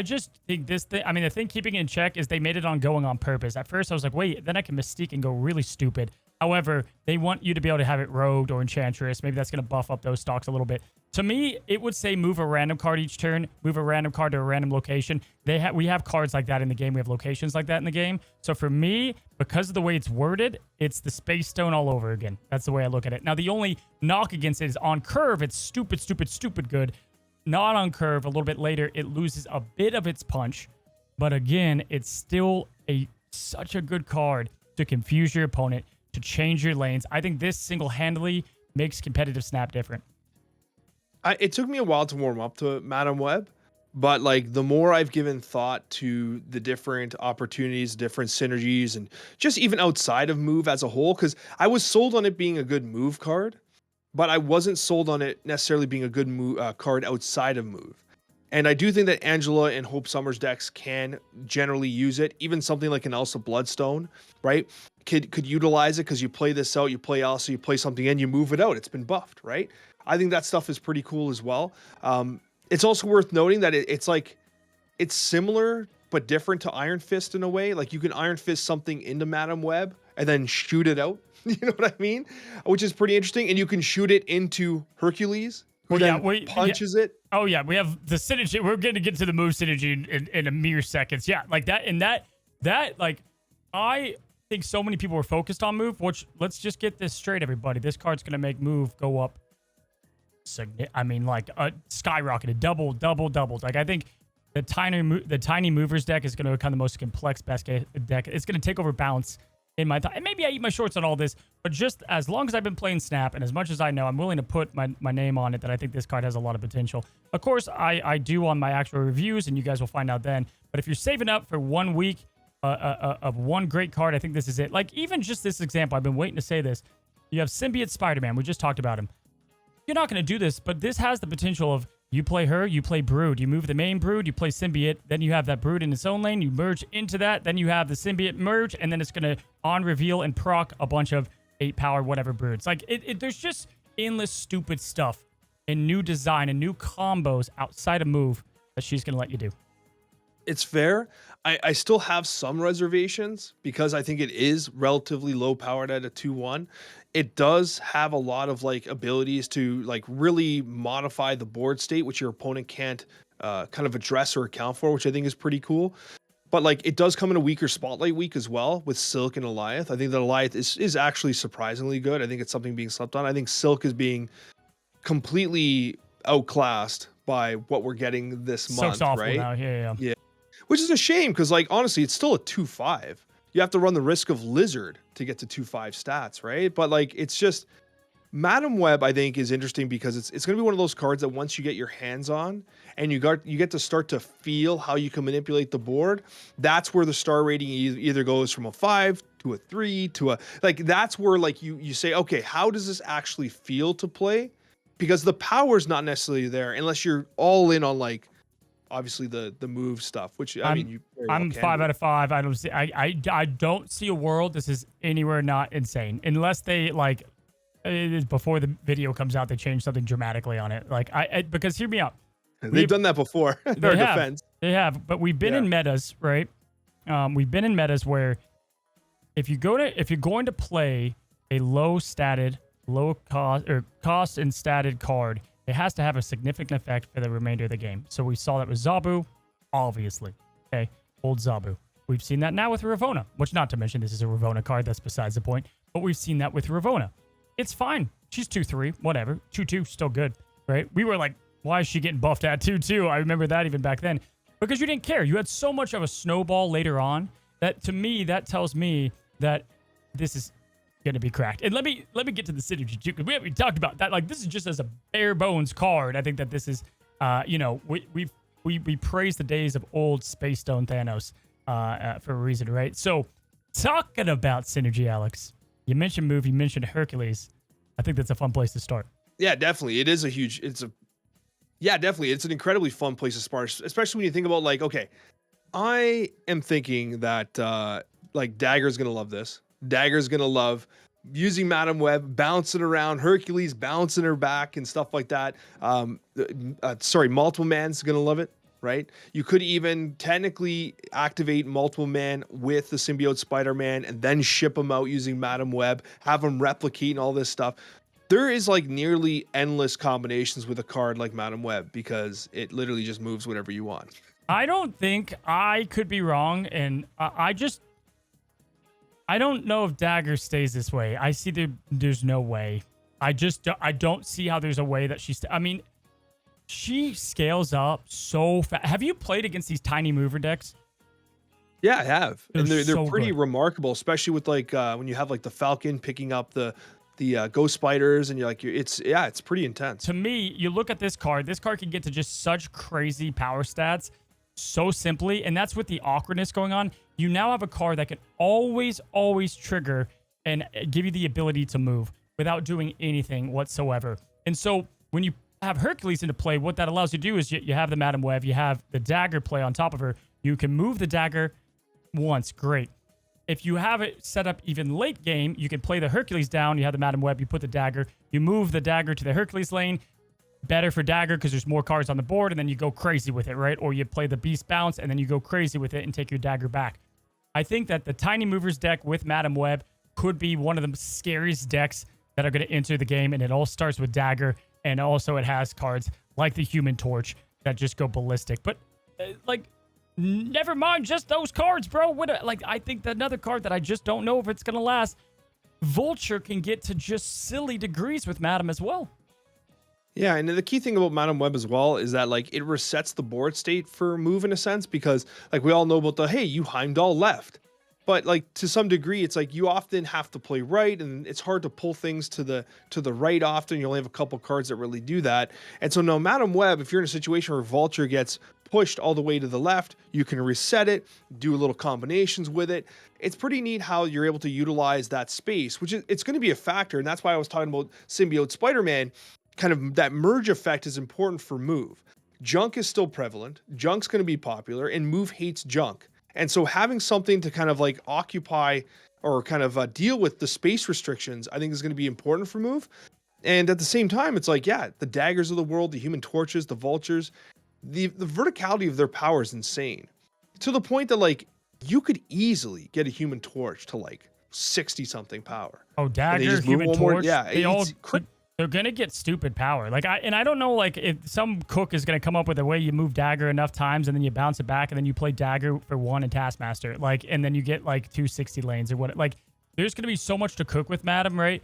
just think this thing... I mean, the thing keeping it in check is they made it ongoing on purpose. At first, I was like, wait, then I can Mystique and go really stupid. However, they want you to be able to have it Rogued or Enchantress. Maybe that's going to buff up those stocks a little bit. To me, it would say move a random card each turn, move a random card to a random location. We have cards like that in the game. We have locations like that in the game. So for me, because of the way it's worded, it's the Space Stone all over again. That's the way I look at it. Now, the only knock against it is on curve, it's stupid good. Not on curve, a little bit later, it loses a bit of its punch. But again, it's still such a good card to confuse your opponent, to change your lanes. I think this single-handedly makes competitive Snap different. It took me a while to warm up to Madam Web, but like the more I've given thought to the different opportunities, different synergies, and just even outside of move as a whole, because I was sold on it being a good move card, but I wasn't sold on it necessarily being a good move card outside of move. And I do think that Angela and Hope Summers decks can generally use it. Even something like an Elsa Bloodstone, right? Could utilize it because you play this out, you play Elsa, you play something in, you move it out. It's been buffed, right? I think that stuff is pretty cool as well. It's also worth noting that it's similar but different to Iron Fist in a way. Like you can Iron Fist something into Madam Web and then shoot it out. You know what I mean? Which is pretty interesting. And you can shoot it into Hercules, who punches it. Oh yeah, we have the synergy. We're going to get to the move synergy in a mere seconds. Yeah, like that. And that like I think so many people were focused on move. Which let's just get this straight, everybody. This card's going to make move go up. I mean, like skyrocketed, doubled. Like I think the tiny movers deck is going to become the most complex best deck. It's going to take over balance in my thought. And maybe I eat my shorts on all this, but just as long as I've been playing Snap and as much as I know, I'm willing to put my name on it that I think this card has a lot of potential. Of course, I do on my actual reviews, and you guys will find out then. But if you're saving up for 1 week of one great card, I think this is it. Like even just this example, I've been waiting to say this. You have Symbiote Spider-Man. We just talked about him. You're not going to do this, but this has the potential of you play her, you play Brood, you move the main Brood, you play Symbiote, then you have that Brood in its own lane, you merge into that, then you have the Symbiote merge, and then it's going to on reveal and proc a bunch of 8 power whatever Broods. Like there's just endless stupid stuff and new design and new combos outside of move that she's going to let you do. It's fair. I still have some reservations because I think it is relatively low powered at a 2-1. It does have a lot of like abilities to like really modify the board state, which your opponent can't kind of address or account for, which I think is pretty cool. But like it does come in a weaker spotlight week as well with Silk and Alioth. I think that Alioth is actually surprisingly good. I think it's something being slept on. I think Silk is being completely outclassed by what we're getting this month, Silk's awful right? now. Yeah. Which is a shame because, like, honestly, it's still a 2-5. You have to run the risk of Lizard to get to 2-5 stats, right? But, like, it's just... Madam Web, I think, is interesting because it's going to be one of those cards that once you get your hands on and you get to start to feel how you can manipulate the board, that's where the star rating either goes from a 5 to a 3 to a... Like, that's where, like, you say, okay, how does this actually feel to play? because the power's not necessarily there unless you're all in on like obviously the move stuff, which I mean you very well I'm can 5 be. out of 5. I don't see. I don't see a world this is anywhere not insane unless they like before the video comes out they change something dramatically on it. Like because hear me out. They've done that before in our defense. They have, but we've been in metas, right? We've been in metas where if you're going to play a low cost and statted card, it has to have a significant effect for the remainder of the game. So we saw that with Zabu, obviously. Okay, old Zabu. We've seen that now with Ravona, which not to mention this is a Ravona card. That's besides the point. But we've seen that with Ravona. It's fine. She's 2-3, whatever. 2-2, still good, right? We were like, why is she getting buffed at 2-2? I remember that even back then. Because you didn't care. You had so much of a snowball later on that to me, that tells me that this is going to be cracked. And let me get to the synergy too, because we haven't talked about that. Like, this is just as a bare bones card. I think that this is, we praise the days of old Space Stone Thanos for a reason, right? So, talking about synergy, Alex, you mentioned move, you mentioned Hercules. I think that's a fun place to start. Yeah, definitely. Definitely. It's an incredibly fun place to start, especially when you think about like, okay, I am thinking that like Dagger's going to love this. Dagger's going to love using Madam Web, bouncing around, Hercules bouncing her back and stuff like that. Multiple Man's going to love it, right? You could even technically activate Multiple Man with the Symbiote Spider-Man and then ship them out using Madam Web, have them replicate and all this stuff. There is like nearly endless combinations with a card like Madam Web because it literally just moves whatever you want. I don't think I could be wrong, and I don't know if Dagger stays this way. I see there's no way. I don't see how there's a way that she scales up so fast. Have you played against these tiny mover decks? Yeah, I have. And they're so pretty good. remarkable, especially with like when you have like the Falcon picking up the ghost spiders and it's pretty intense. To me, you look at this card can get to just such crazy power stats so simply, and that's with the awkwardness going on. You now have a card that can always trigger and give you the ability to move without doing anything whatsoever. And so when you have Hercules into play, what that allows you to do is you have the Madam Web, you have the Dagger play on top of her. You can move the Dagger once, great. If you have it set up even late game, you can play the Hercules down. You have the Madam Web, you put the Dagger, you move the Dagger to the Hercules lane. Better for Dagger because there's more cards on the board, and then you go crazy with it, right? Or you play the Beast Bounce, and then you go crazy with it and take your Dagger back. I think that the Tiny Movers deck with Madam Web could be one of the scariest decks that are going to enter the game, and it all starts with Dagger, and also it has cards like the Human Torch that just go ballistic. But, never mind just those cards, bro. I think that another card that I just don't know if it's going to last, Vulture can get to just silly degrees with Madam as well. Yeah, and the key thing about Madam Web as well is that like it resets the board state for move in a sense, because like we all know about you Heimdall left. But like to some degree, it's like you often have to play right, and it's hard to pull things to the right often. You only have a couple cards that really do that. And so no, Madam Web, if you're in a situation where Vulture gets pushed all the way to the left, you can reset it, do little combinations with it. It's pretty neat how you're able to utilize that space, which it's going to be a factor. And that's why I was talking about Symbiote Spider-Man. Kind of that merge effect is important for move. Junk is still prevalent. Junk's going to be popular, and move hates junk. And so having something to kind of like occupy or kind of deal with the space restrictions, I think is going to be important for move. And at the same time, it's like, yeah, the Daggers of the world, the Human Torches, the Vultures, the verticality of their power is insane. To the point that like you could easily get a Human Torch to like 60 something power. Oh, Dagger, Human Torch. Yeah, they're gonna get stupid power. I don't know, like if some cook is gonna come up with a way you move Dagger enough times and then you bounce it back and then you play Dagger for 1 in Taskmaster, and then you get like 260 lanes or what. Like, there's gonna be so much to cook with Madam, right?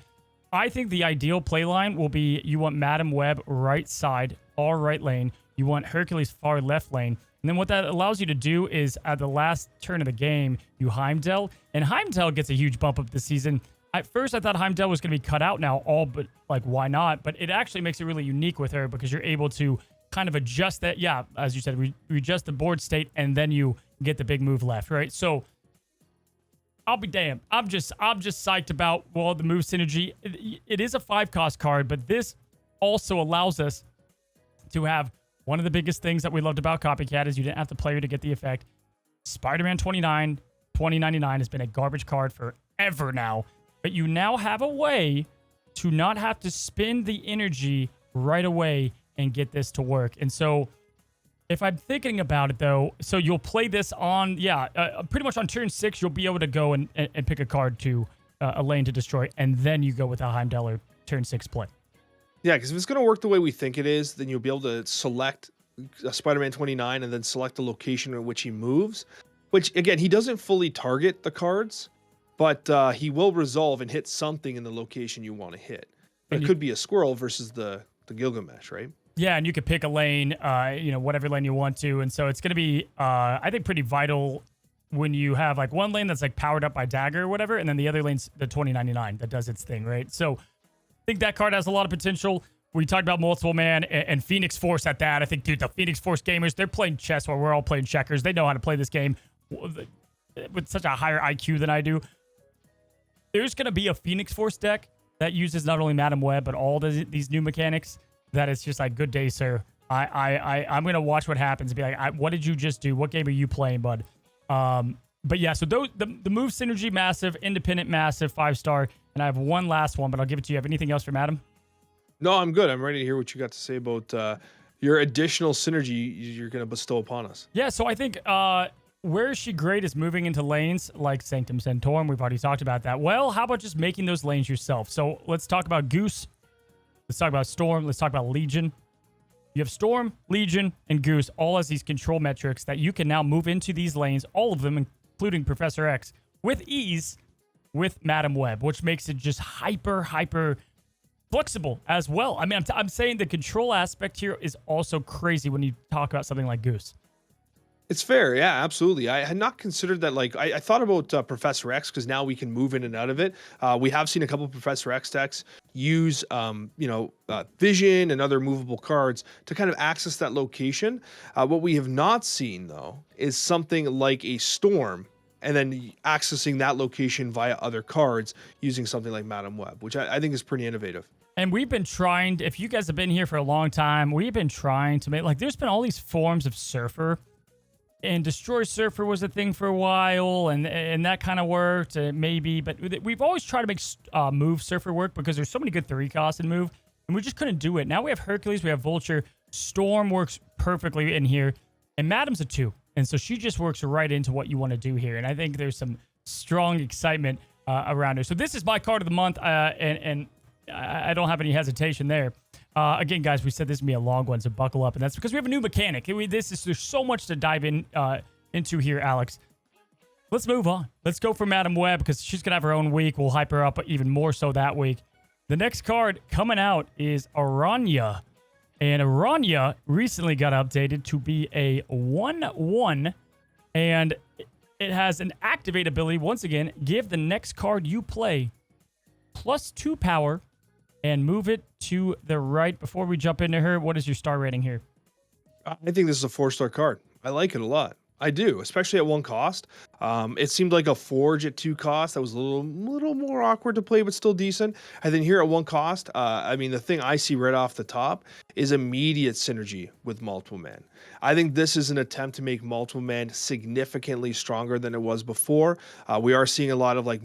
I think the ideal play line will be you want Madam Web right side, far right lane. You want Hercules far left lane. And then what that allows you to do is at the last turn of the game, you Heimdall, and Heimdall gets a huge bump up this season. At first, I thought Heimdall was going to be cut out now, but like, why not? But it actually makes it really unique with her because you're able to kind of adjust that. Yeah, as you said, adjust the board state, and then you get the big move left, right? So I'll be damned. I'm just psyched about, the move synergy. It is a 5-cost card, but this also allows us to have one of the biggest things that we loved about Copycat is you didn't have the player to get the effect. Spider-Man 29, 2099 has been a garbage card forever now, but you now have a way to not have to spend the energy right away and get this to work. And so if I'm thinking about it, though, so you'll play this on, pretty much on turn 6, you'll be able to go and pick a card to a lane to destroy, and then you go with a Heimdall turn 6 play. Yeah, because if it's going to work the way we think it is, then you'll be able to select Spider-Man 29 and then select the location in which he moves, which, again, he doesn't fully target the cards, but he will resolve and hit something in the location you want to hit. But it could be a squirrel versus the Gilgamesh, right? Yeah, and you could pick a lane, whatever lane you want to. And so it's going to be, I think, pretty vital when you have like one lane that's like powered up by Dagger or whatever, and then the other lane's the 2099 that does its thing, right? So I think that card has a lot of potential. We talked about multiple man and Phoenix Force at that. I think, dude, the Phoenix Force gamers, they're playing chess while we're all playing checkers. They know how to play this game with such a higher IQ than I do. There's going to be a Phoenix Force deck that uses not only Madam Web, but all these new mechanics that is just like, good day, sir. I'm going to watch what happens and be like, what did you just do? What game are you playing, bud? But yeah, so the move synergy, massive, independent, massive, 5-star. And I have one last one, but I'll give it to you. Have anything else from Adam? No, I'm good. I'm ready to hear what you got to say about your additional synergy you're going to bestow upon us. Yeah, so I think where is she great is moving into lanes like Sanctum Sanctorum. We've already talked about that. Well, how about just making those lanes yourself? So let's talk about Goose. Let's talk about Storm. Let's talk about Legion. You have Storm, Legion, and Goose all as these control metrics that you can now move into these lanes, all of them, including Professor X, with ease with Madam Web, which makes it just hyper flexible as well. I mean, I'm saying the control aspect here is also crazy when you talk about something like Goose. It's fair. Yeah, absolutely. I had not considered that. Like, I thought about Professor X because now we can move in and out of it. We have seen a couple of Professor X decks use, Vision and other movable cards to kind of access that location. What we have not seen, though, is something like a Storm and then accessing that location via other cards using something like Madam Web, which I think is pretty innovative. And we've been trying, if you guys have been here for a long time, we've been trying to make, like, there's been all these forms of Surfer. And Destroy Surfer was a thing for a while, and that kind of worked, maybe. But we've always tried to make Move Surfer work because there's so many good 3-costs in Move, and we just couldn't do it. Now we have Hercules, we have Vulture. Storm works perfectly in here, and Madam's a 2. And so she just works right into what you want to do here. And I think there's some strong excitement around her. So this is my card of the month, and I don't have any hesitation there. Again, guys, we said this would be a long one, so buckle up. And that's because we have a new mechanic. There's so much to dive into here, Alex. Let's move on. Let's go for Madam Web because she's going to have her own week. We'll hype her up even more so that week. The next card coming out is Araña. And Araña recently got updated to be a 1/1. And it has an activate ability. Once again, give the next card you play +2 power and move it to the right. Before we jump into her, what is your star rating here? I think this is a 4-star card. I like it a lot. I do, especially at 1 cost. It seemed like a Forge at 2 cost. That was a little more awkward to play, but still decent. And then here at 1 cost, the thing I see right off the top is immediate synergy with Multiple Man. I think this is an attempt to make Multiple Man significantly stronger than it was before. We are seeing a lot of like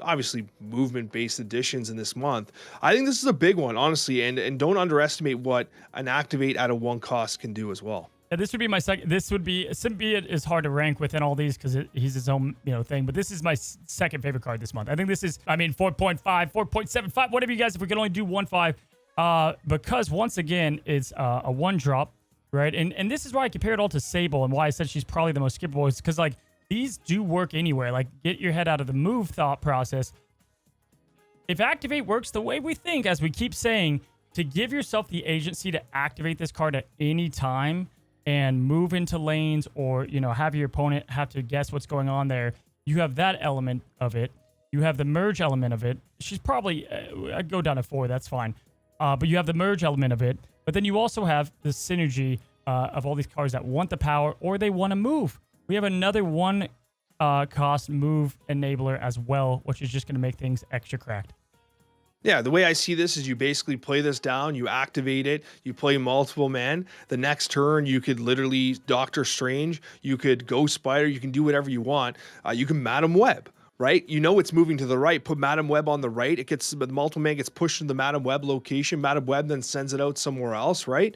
obviously movement-based additions in this month. I think this is a big one, honestly, and don't underestimate what an activate at a 1 cost can do as well. Yeah, this would be my second. This would be Symbiote is hard to rank within all these because he's his own thing. But this is my second favorite card this month. I think this is 4.5, 4.75, whatever you guys. If we can only do 1.5, because once again it's a 1-drop, right? And this is why I compare it all to Sable and why I said she's probably the most skippable. Is because like these do work anywhere. Like get your head out of the move thought process. If activate works the way we think, as we keep saying, to give yourself the agency to activate this card at any time and move into lanes or, have your opponent have to guess what's going on there. You have that element of it. You have the merge element of it. She's probably, I'd go down to 4, that's fine. But you have the merge element of it. But then you also have the synergy of all these cards that want the power or they want to move. We have another 1 cost move enabler as well, which is just going to make things extra cracked. Yeah, the way I see this is you basically play this down, you activate it, you play multiple man. The next turn, you could literally Doctor Strange, you could Ghost Spider, you can do whatever you want. You can Madam Web, right? You know it's moving to the right. Put Madam Web on the right. It gets the multiple man gets pushed to the Madam Web location. Madam Web then sends it out somewhere else, right?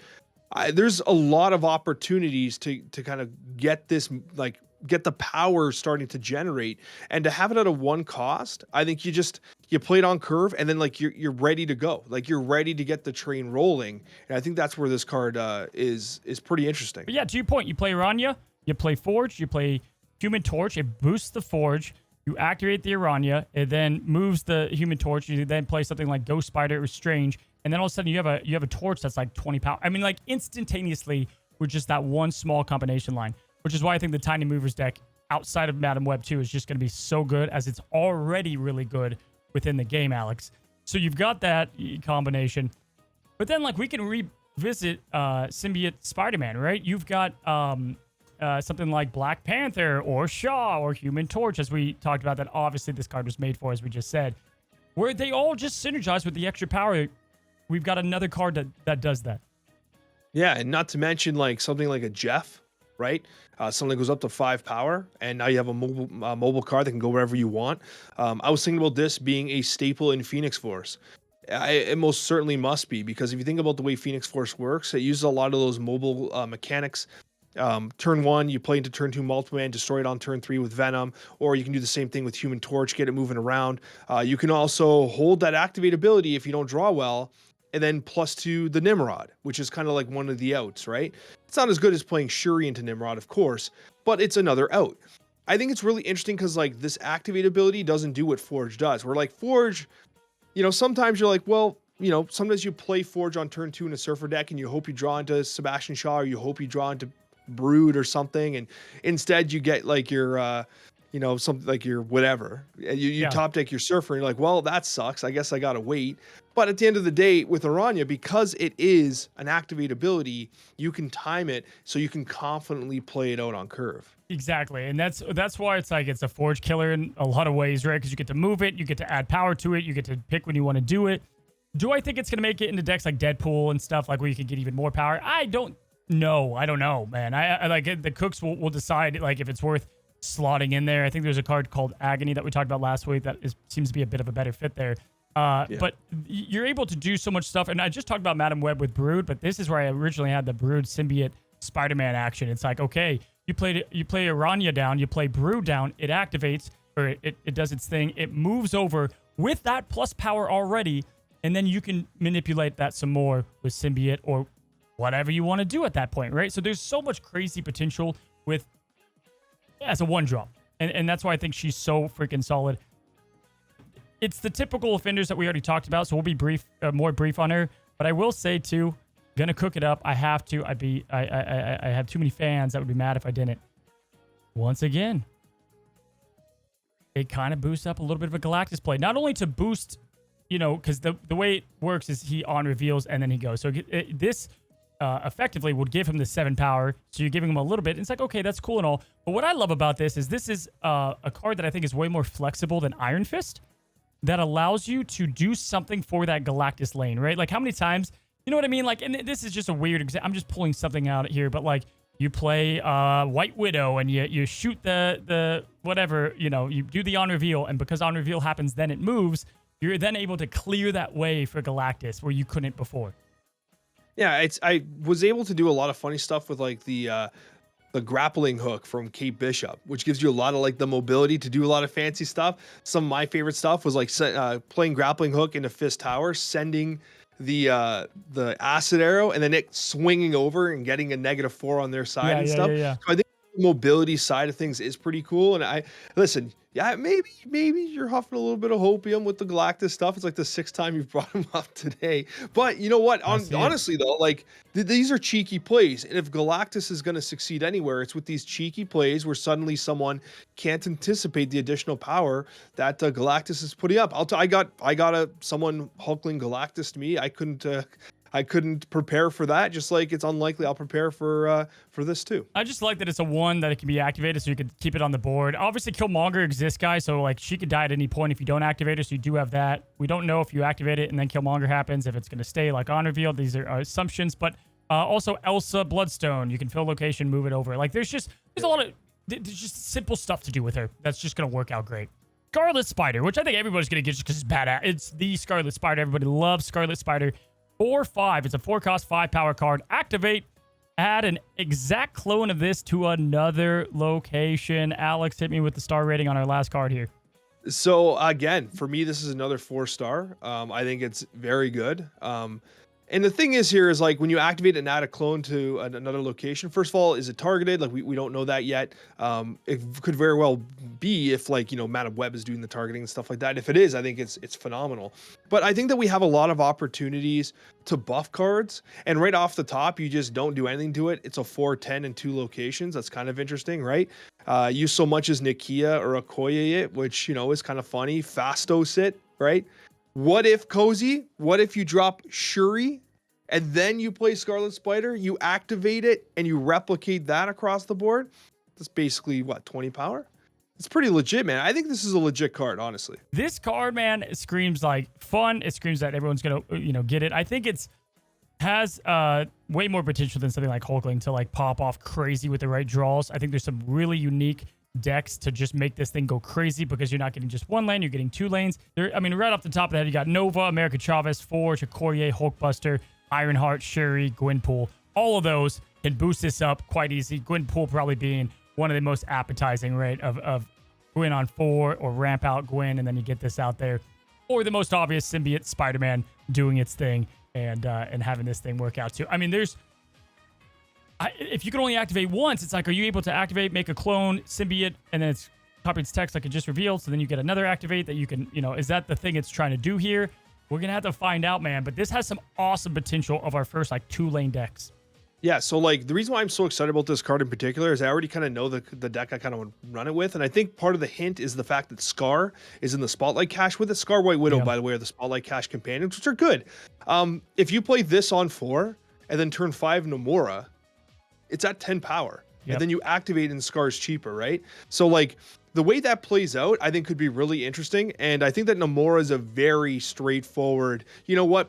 There's a lot of opportunities to kind of get this like get the power starting to generate, and to have it at a one cost. I think you play it on curve, and then like you're ready to go, like you're ready to get the train rolling. And I think that's where this card is pretty interesting. But yeah, to your point, you play Araña, you play Forge, you play Human Torch. It boosts the Forge. You activate the Araña. It then moves the Human Torch. You then play something like Ghost Spider or Strange, and then all of a sudden you have a torch that's like 20 power. I mean, like instantaneously with just that one small combination line, which is why I think the Tiny Movers deck outside of Madam Web 2 is just going to be so good, as it's already really good within the game, Alex. So you've got that combination. But then, like, we can revisit Symbiote Spider-Man, right? You've got something like Black Panther or Shaw or Human Torch, as we talked about, that obviously this card was made for, as we just said, where they all just synergize with the extra power. We've got another card that does that. Yeah, and not to mention like something like a Jeff, right? Something that goes up to 5 power, and now you have a mobile card that can go wherever you want. I was thinking about this being a staple in Phoenix Force. It most certainly must be, because if you think about the way Phoenix Force works, it uses a lot of those mobile mechanics. Turn 1, you play into turn 2 multiple man, destroy it on turn 3 with Venom, or you can do the same thing with Human Torch, get it moving around. You can also hold that activate ability if you don't draw well, and then +2 the Nimrod, which is kind of like one of the outs, right? It's not as good as playing Shuri into Nimrod, of course, but it's another out. I think it's really interesting because like this activate ability doesn't do what Forge does. Where like Forge, sometimes you're like, well, sometimes you play Forge on turn 2 in a Surfer deck and you hope you draw into Sebastian Shaw, or you hope you draw into Brood or something, and instead you get like your something like your whatever. You top deck your Surfer, and you're like, well, that sucks. I guess I gotta wait. But at the end of the day, with Araña, because it is an activate ability, you can time it so you can confidently play it out on curve. Exactly, and that's why it's like it's a Forge killer in a lot of ways, right? Because you get to move it, you get to add power to it, you get to pick when you want to do it. Do I think it's gonna make it into decks like Deadpool and stuff, like where you can get even more power? I don't know, man. I like it. The cooks will decide like if it's worth slotting in there. I think there's a card called Agony that we talked about last week that seems to be a bit of a better fit there. But you're able to do so much stuff. And I just talked about Madam Web with Brood, but this is where I originally had the Brood Symbiote Spider-Man action. It's like, okay, you play Araña down, you play Brood down, it activates, or it does its thing. It moves over with that plus power already, and then you can manipulate that some more with Symbiote or whatever you want to do at that point, right? So there's so much crazy potential with as a one drop. And that's why I think she's so freaking solid. It's the typical offenders that we already talked about, so we'll be more brief on her. But I will say too, gonna cook it up. I have to. I have too many fans that would be mad if I didn't. Once again, it kind of boosts up a little bit of a Galactus play. Not only to boost, because the way it works is he on reveals and then he goes. So this effectively would give him the 7 power. So you're giving him a little bit. And it's like, okay, that's cool and all. But what I love about this is a card that I think is way more flexible than Iron Fist, that allows you to do something for that Galactus lane, right? Like how many times, you know what I mean? Like, and this is just a weird example. I'm just pulling something out here, but like you play White Widow and you shoot the whatever, you do the on reveal, and because on reveal happens, then it moves. You're then able to clear that way for Galactus where you couldn't before. Yeah, I was able to do a lot of funny stuff with like the grappling hook from Kate Bishop, which gives you a lot of like the mobility to do a lot of fancy stuff. Some of my favorite stuff was like playing grappling hook into Fist Tower, sending the acid arrow, and then it swinging over and getting a -4 on their side and stuff. Yeah. So I think the mobility side of things is pretty cool. And listen, yeah, maybe you're huffing a little bit of hopium with the Galactus stuff. It's like the 6th time you've brought him up today. But you know what? Honestly, though, like these are cheeky plays. And if Galactus is going to succeed anywhere, it's with these cheeky plays where suddenly someone can't anticipate the additional power that Galactus is putting up. I got someone Hulkling Galactus to me. I couldn't. I couldn't prepare for that. Just like it's unlikely I'll prepare for this too. I just like that it's a 1 that it can be activated, so you could keep it on the board. Obviously, Killmonger exists, guys, so like she could die at any point if you don't activate her, so you do have that. We don't know if you activate it and then Killmonger happens, if it's going to stay like on reveal. These are assumptions, but also Elsa Bloodstone. You can fill location, move it over. Like there's a lot of there's just simple stuff to do with her that's just going to work out great. Scarlet Spider, which I think everybody's going to get just because it's badass. It's the Scarlet Spider. Everybody loves Scarlet Spider. 4/5. It's a 4-cost 5-power card. Activate. Add an exact clone of this to another location. Alex, hit me with the star rating on our last card here. So again, for me, this is another 4-star. I think it's very good. And the thing is here is like when you activate and add a clone to another location, first of all, is it targeted? Like we don't know that yet. It could very well be if like, Madam Web is doing the targeting and stuff like that. If it is, I think it's phenomenal. But I think that we have a lot of opportunities to buff cards. And right off the top, you just don't do anything to it. It's a 4/10 in 2 locations. That's kind of interesting, right? Use so much as Nakia or Okoye it, which, is kind of funny. Fastos it, right? What if Cozy? What if you drop Shuri and then you play Scarlet Spider? You activate it and you replicate that across the board? That's basically what, 20 power? It's pretty legit, man. I think this is a legit card, honestly. This card, man, it screams like fun. It screams that everyone's gonna, get it. I think has way more potential than something like Hulkling to like pop off crazy with the right draws. I think there's some really unique decks to just make this thing go crazy because you're not getting just 1 lane, you're getting 2 lanes. Right off the top of that, you got Nova, America Chavez, Forge, Okoye, Hulkbuster, Ironheart, Shuri, Gwenpool. All of those can boost this up quite easy. Gwenpool probably being one of the most appetizing, right, of Gwen on 4 or ramp out Gwen, and then you get this out there. Or the most obvious, Symbiote Spider-Man doing its thing and having this thing work out too. If you can only activate once, it's like, are you able to activate, make a clone, symbiote, and then it's copy its text like it just revealed, so then you get another activate that you can, is that the thing it's trying to do here? We're going to have to find out, man, but this has some awesome potential of our first, 2-lane decks. Yeah, so, the reason why I'm so excited about this card in particular is I already kind of know the deck I kind of want to run it with, and I think part of the hint is the fact that Scar is in the Spotlight Cache with it. Scar White Widow, by the way, are the Spotlight Cache companions, which are good. If you play this on 4, and then turn 5 Nomura, it's at 10 power. Yep. And then you activate and Scar's cheaper, right? So the way that plays out, I think could be really interesting. And I think that Nomura is a very straightforward,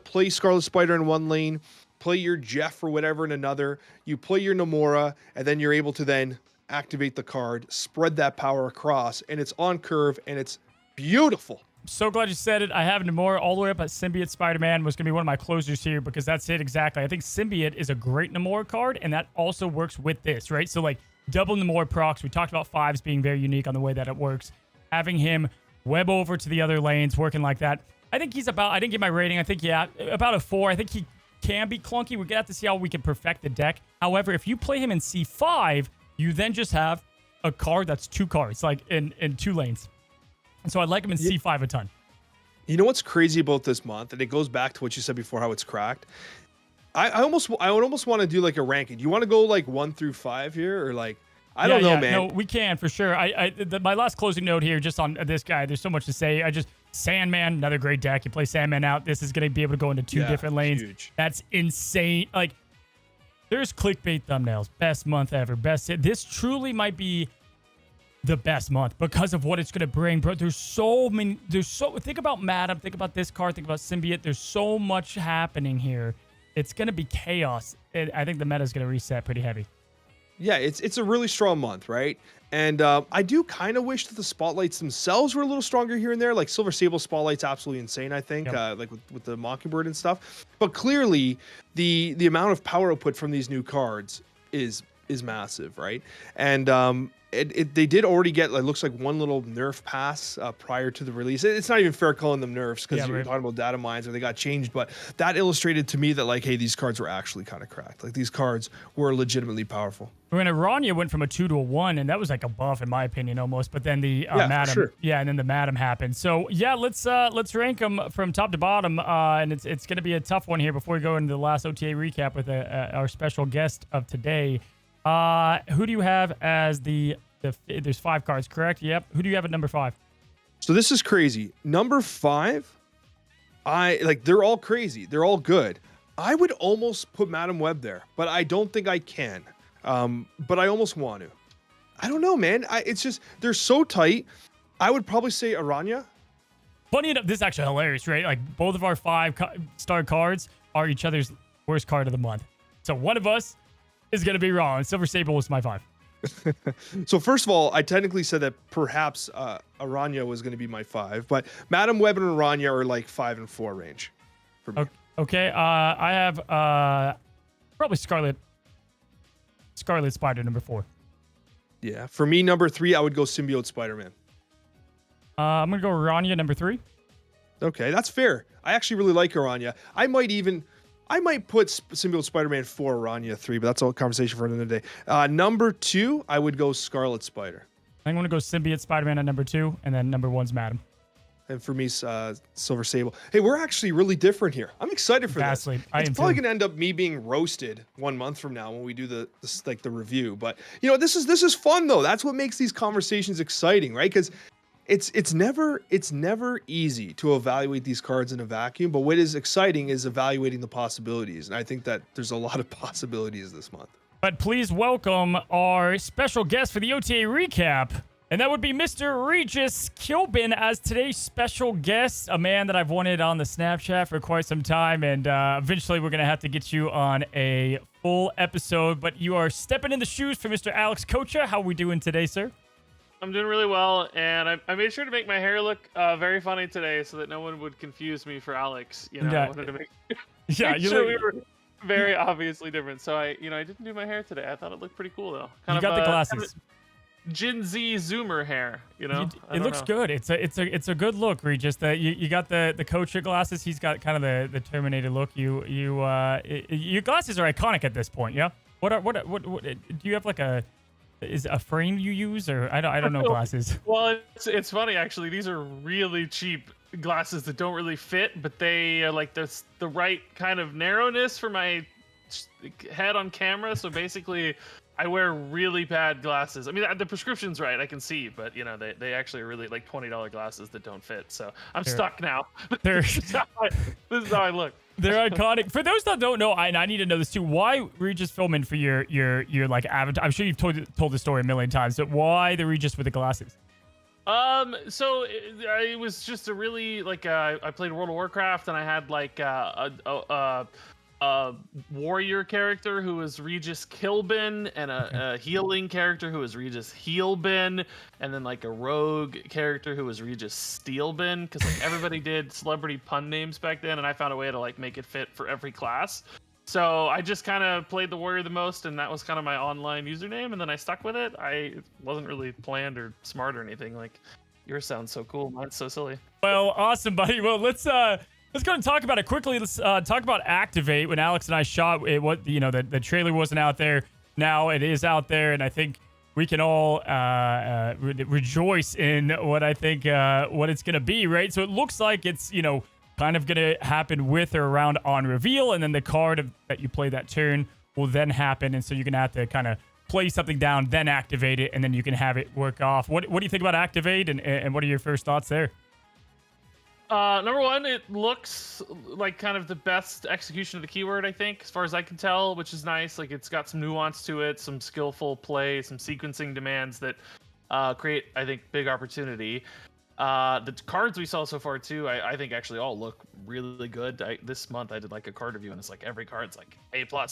play Scarlet Spider in 1 lane, play your Jeff or whatever in another, you play your Nomura, and then you're able to then activate the card, spread that power across, and it's on curve, and it's beautiful. So glad you said it. I have Nomura all the way up at Symbiote Spider-Man was going to be one of my closers here because that's it exactly. I think Symbiote is a great Nomura card, and that also works with this, right? So, double Nomura procs. We talked about 5s being very unique on the way that it works. Having him web over to the other lanes, working like that. I think he's I didn't get my rating. I think, about a 4. I think he can be clunky. We're going to have to see how we can perfect the deck. However, if you play him in C5, you then just have a card that's 2 cards, in 2 lanes. And so I like him in C5 a ton. You know what's crazy about this month, and it goes back to what you said before, how it's cracked. I would almost want to do a ranking. Do you want to go 1 through 5 here, or I don't know, man. No, we can for sure. My last closing note here, just on this guy. There's so much to say. Sandman, another great deck. You play Sandman out. This is going to be able to go into 2 different lanes. Huge. That's insane. There's clickbait thumbnails. Best month ever. This truly might be the best month because of what it's going to bring, bro. Think about Madam, think about this card, think about Symbiote. There's so much happening here. It's going to be chaos. I think the meta is going to reset pretty heavy. Yeah, it's a really strong month, right? And I do kind of wish that the spotlights themselves were a little stronger here and there. Silver Sable spotlight's absolutely insane, I think, with the Mockingbird and stuff. But clearly, the amount of power output from these new cards is massive, right? And they did already get, looks like 1 little nerf pass prior to the release. It's not even fair calling them nerfs because you're talking about data mines or they got changed, but that illustrated to me that hey, these cards were actually kind of cracked. These cards were legitimately powerful. When Araña went from a 2 to a 1, and that was a buff in my opinion almost. But then the Madam, and then the Madam happened. So let's rank them from top to bottom, and it's going to be a tough one here before we go into the last OTA recap with our special guest of today. Who do you have as there's 5 cards, correct? Yep. Who do you have at number 5? So this is crazy. Number 5, they're all crazy. They're all good. I would almost put Madam Web there, but I don't think I can. But I almost want to. I don't know, man. It's just they're so tight. I would probably say Araña. Funny enough, this is actually hilarious, right? Like both of our 5-star cards are each other's worst card of the month. So one of us is going to be wrong. Silver Sable was my 5. So first of all, I technically said that perhaps Araña was going to be my 5, but Madam Web and Araña are like 5 and 4 range for me. Okay, I have probably Scarlet Spider number 4. Yeah, for me, number 3, I would go Symbiote Spider-Man. I'm gonna go Araña number 3. Okay, that's fair. I actually really like Araña. I might put Symbiote Spider-Man 4, Araña 3, but that's a conversation for another day. Number 2, I would go Scarlet Spider. I'm gonna go Symbiote Spider-Man at number 2, and then number 1's Madam. And for me, Silver Sable. Hey, we're actually really different here. I'm excited for this. It's probably going to end up me being roasted 1 month from now when we do the review. But you know, this is fun though. That's what makes these conversations exciting, right? Because it's never easy to evaluate these cards in a vacuum. But what is exciting is evaluating the possibilities, and I think that there's a lot of possibilities this month. But please welcome our special guest for the OTA recap. And that would be Mr. Regis Kilbin as today's special guest, a man that I've wanted on the Snapchat for quite some time. And eventually we're going to have to get you on a full episode. But you are stepping in the shoes for Mr. Alex Coccia. How are we doing today, sir? I'm doing really well. And I made sure to make my hair look very funny today so that no one would confuse me for Alex. You know, yeah. I wanted to make you sure we were very obviously different. So I didn't do my hair today. I thought it looked pretty cool, though. You got the glasses. Kind of Gen Z Zoomer hair, you know. It looks good. It's a good look, Regis. You got the Coccia glasses. He's got kind of the Terminator look. Your glasses are iconic at this point. Yeah. What do you have like a frame you use, or I don't know glasses? Well, it's funny actually. These are really cheap glasses that don't really fit, but they are like the right kind of narrowness for my head on camera. So basically, I wear really bad glasses. I mean, the prescription's right, I can see, but you know, they actually are really like $20 glasses that don't fit. So I'm stuck now. This is how I look. They're iconic. For those that don't know, I need to know this too. Why Regis Philbin for your like avatar? I'm sure you've told the story a million times. But why the Regis with the glasses? So it was just a really like I played World of Warcraft and I had like a warrior character who was Regis Kilbin, and a healing character who was Regis Healbin, and then like a rogue character who was Regis Steelbin, because like everybody did celebrity pun names back then, and I found a way to like make it fit for every class. So I just kind of played the warrior the most, and that was kind of my online username, and then I stuck with it. It wasn't really planned or smart or anything. Like, yours sounds so cool, mine's so silly. Well, awesome, buddy. Well, let's go and talk about it quickly. Let's talk about Activate. When Alex and I shot it, the trailer wasn't out there. Now it is out there, and I think we can all rejoice in what I think what it's gonna be, right? So it looks like it's kind of gonna happen with or around on reveal, and then the card that you play that turn will then happen, and so you're gonna have to kind of play something down, then activate it, and then you can have it work off. What do you think about Activate, and what are your first thoughts there? Number one, it looks like kind of the best execution of the keyword, I think, as far as I can tell, which is nice. Like, it's got some nuance to it, some skillful play, some sequencing demands that create, I think, big opportunity. The cards we saw so far too, I think actually all look really good. This month I did like a card review, and it's like every card's like A+, A+.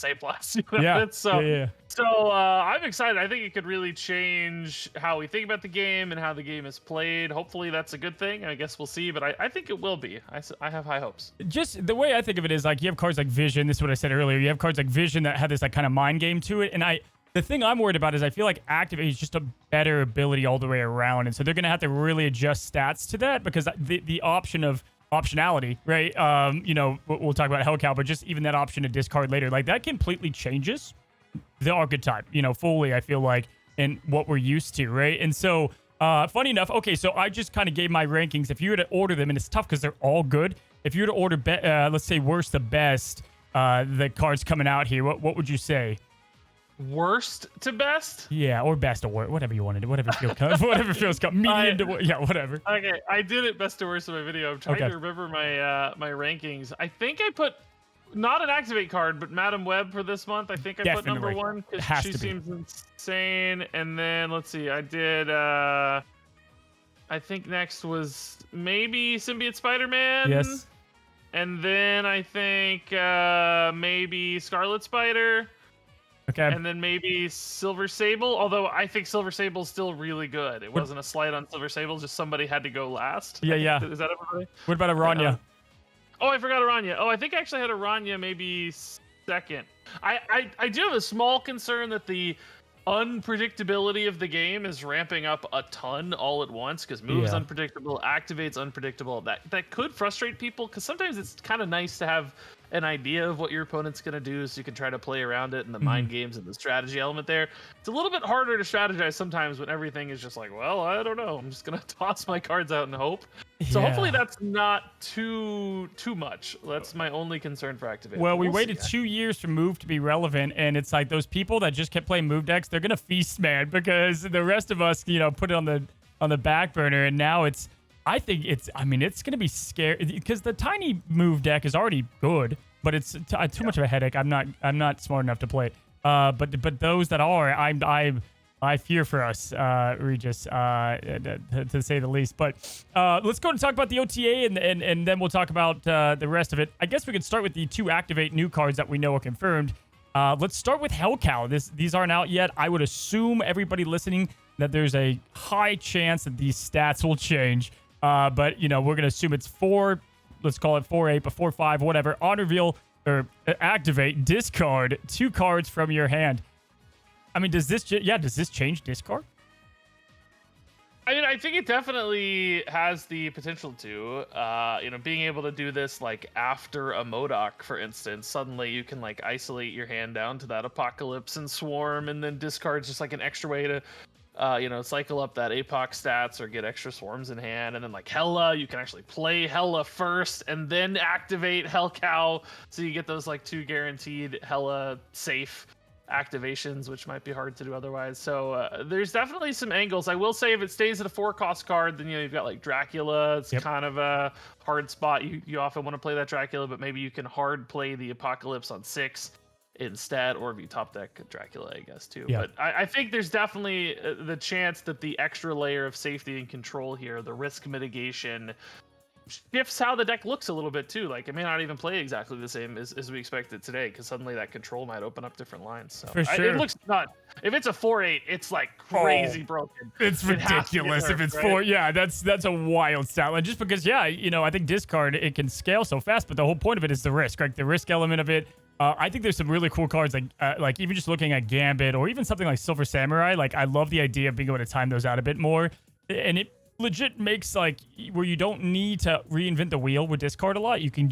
You know? Yeah. So I'm excited. I think it could really change how we think about the game and how the game is played. Hopefully that's a good thing. I guess we'll see, but I think it will be. I have high hopes. Just the way I think of it is like you have cards like Vision. This is what I said earlier. You have cards like Vision that have this like kind of mind game to it, and the thing I'm worried about is I feel like Activate is just a better ability all the way around. And so they're going to have to really adjust stats to that, because the option of optionality, right? We'll talk about Hellcow, but just even that option to discard later, like that completely changes the archetype, fully, I feel like, and what we're used to, right? And so, funny enough, okay, so I just kind of gave my rankings. If you were to order them, and it's tough because they're all good. If you were to order, let's say worst to best, the cards coming out here, what would you say? Worst to best? Yeah, or best to worst, whatever you want to do, whatever feels medium to worst, yeah, whatever. Okay, I did it best to worst in my video. I'm trying to remember my my rankings. I think I put not an activate card, but Madam Web for this month. I think I put number Definitely. 1 because Has she to be. seems insane. And then let's see, I did. I think next was maybe Symbiote Spider-Man. Yes. And then I think maybe Scarlet Spider. Okay. And then maybe Silver Sable. Although I think Silver Sable's still really good. It wasn't a slight on Silver Sable. Just somebody had to go last. Yeah, yeah. Is that everybody? What about Araña? Oh, I forgot Araña. Oh, I think I actually had Araña maybe second. I do have a small concern that the unpredictability of the game is ramping up a ton all at once because moves unpredictable, activates unpredictable. That could frustrate people because sometimes it's kind of nice to have an idea of what your opponent's going to do so you can try to play around it and the mind games and the strategy element there. It's a little bit harder to strategize sometimes when everything is just like, well, I don't know. I'm just going to toss my cards out and hope. So hopefully that's not too much. That's my only concern for activation. Well, we waited 2 years for move to be relevant, and it's like those people that just kept playing move decks, they're gonna feast, man, because the rest of us, put it on the back burner, and now it's gonna be scary because the tiny move deck is already good, but it's too much of a headache. I'm not smart enough to play it. But those that are, I fear for us, Regis, to say the least. But let's go and talk about the OTA, and then we'll talk about the rest of it. I guess we could start with the 2 activate new cards that we know are confirmed. Let's start with Hellcow. These aren't out yet. I would assume everybody listening that there's a high chance that these stats will change. But we're gonna assume it's 4. Let's call it 4/8, but 4/5, whatever. On reveal or activate, discard 2 cards from your hand. I mean, does this change discard? I mean, I think it definitely has the potential to, being able to do this like after a Modok, for instance, suddenly you can like isolate your hand down to that Apocalypse and Swarm, and then discard's just like an extra way to, cycle up that Apoc stats or get extra Swarms in hand. And then like Hella, you can actually play Hella first and then activate Hellcow, so you get those like 2 guaranteed Hella safe activations, which might be hard to do otherwise. So there's definitely some angles. I will say if it stays at a 4-cost card, then you've got like Dracula. It's kind of a hard spot. You often want to play that Dracula, but maybe you can hard play the Apocalypse on 6 instead, or if you top deck Dracula, I guess too. But I think there's definitely the chance that the extra layer of safety and control here, the risk mitigation, shifts how the deck looks a little bit too. Like it may not even play exactly the same as we expected today, because suddenly that control might open up different lines. So for sure. It looks not. If it's a 4/8, it's like crazy broken. It's ridiculous if it's 4. Yeah, that's a wild stat line. Just because, I think discard, it can scale so fast, but the whole point of it is the risk, right? The risk element of it. I think there's some really cool cards, like even just looking at Gambit or even something like Silver Samurai. Like I love the idea of being able to time those out a bit more, and it legit makes like where you don't need to reinvent the wheel with discard a lot. You can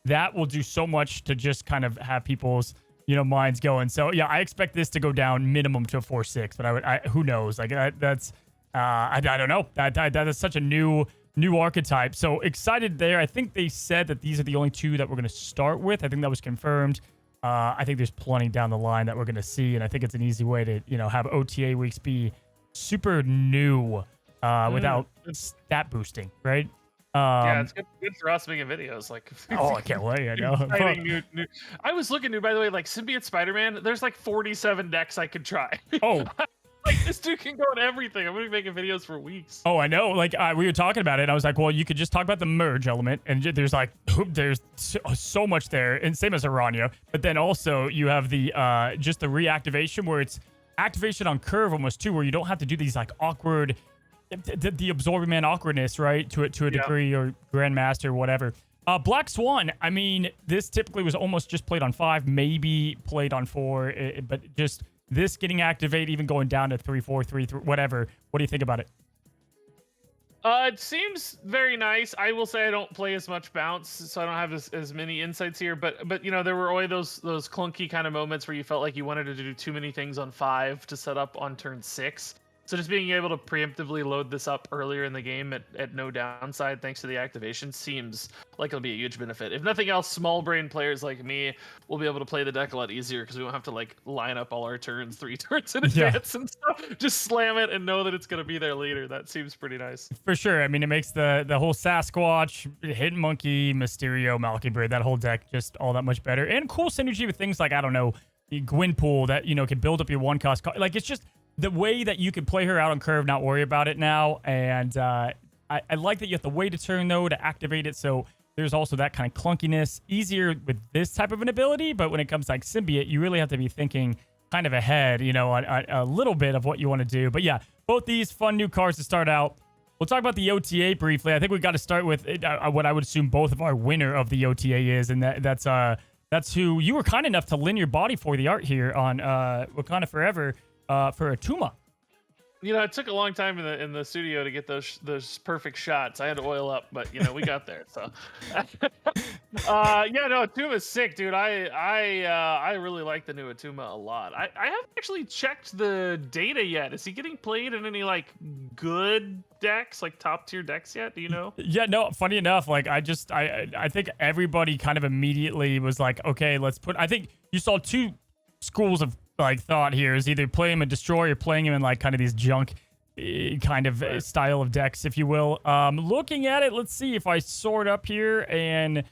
that will do so much to just kind of have people's minds going. So yeah, I expect this to go down minimum to a 4/6, but I who knows? Like that's I don't know. That is such a new archetype. So excited there. I think they said that these are the only 2 that we're going to start with. I think that was confirmed. I think there's plenty down the line that we're going to see, and I think it's an easy way to have OTA weeks be super new without stat boosting, right? Yeah, it's good for us making videos. Like, I can't wait. I know. New. I was looking, by the way, like Symbiote Spider-Man. There's like 47 decks I could try. Oh. Like this dude can go on everything. I'm gonna be making videos for weeks. Oh, I know. Like we were talking about it. I was like, well, you could just talk about the merge element, and there's so much there, and same as Araña. But then also you have the just the reactivation where it's activation on curve almost too, where you don't have to do these like awkward, the absorbing man awkwardness, right? To a degree, or Grandmaster, whatever. Black Swan. I mean, this typically was almost just played on 5, maybe played on 4, but just. This getting activate, even going down to 3/4, 3/3, whatever. What do you think about it? It seems very nice. I will say I don't play as much bounce, so I don't have as many insights here. But there were always those clunky kind of moments where you felt like you wanted to do too many things on 5 to set up on turn 6. So just being able to preemptively load this up earlier in the game at no downside thanks to the activation seems like it'll be a huge benefit. If nothing else, small brain players like me will be able to play the deck a lot easier because we won't have to like line up all our turns 3 turns in advance and stuff. Just slam it and know that it's going to be there later. That seems pretty nice. For sure. I mean, it makes the whole Sasquatch, Hidden Monkey, Mysterio, Malkinbird, that whole deck just all that much better. And cool synergy with things like, I don't know, Gwynpool that, can build up your one cost. Like, it's just the way that you can play her out on curve, not worry about it now. And I like that you have to wait a turn, though, to activate it. So there's also that kind of clunkiness. Easier with this type of an ability, but when it comes to like Symbiote, you really have to be thinking kind of ahead, on a little bit of what you want to do. But yeah, both these fun new cards to start out. We'll talk about the OTA briefly. I think we got to start with what I would assume both of our winner of the OTA is, and that's who you were kind enough to lend your body for the art here on Wakanda Forever for Atuma. It took a long time in the studio to get those perfect shots. I had to oil up, but we got there. So, Atuma's sick, dude. I really like the new Atuma a lot. I haven't actually checked the data yet. Is he getting played in any like good decks, like top tier decks yet? Do you know? Yeah, no. Funny enough, like I think everybody kind of immediately was like, okay, let's put. I think you saw two schools of like thought here is either play him and destroy or playing him in like kind of these junk kind of style of decks, if you will. Looking at it, let's see if I sort up here, and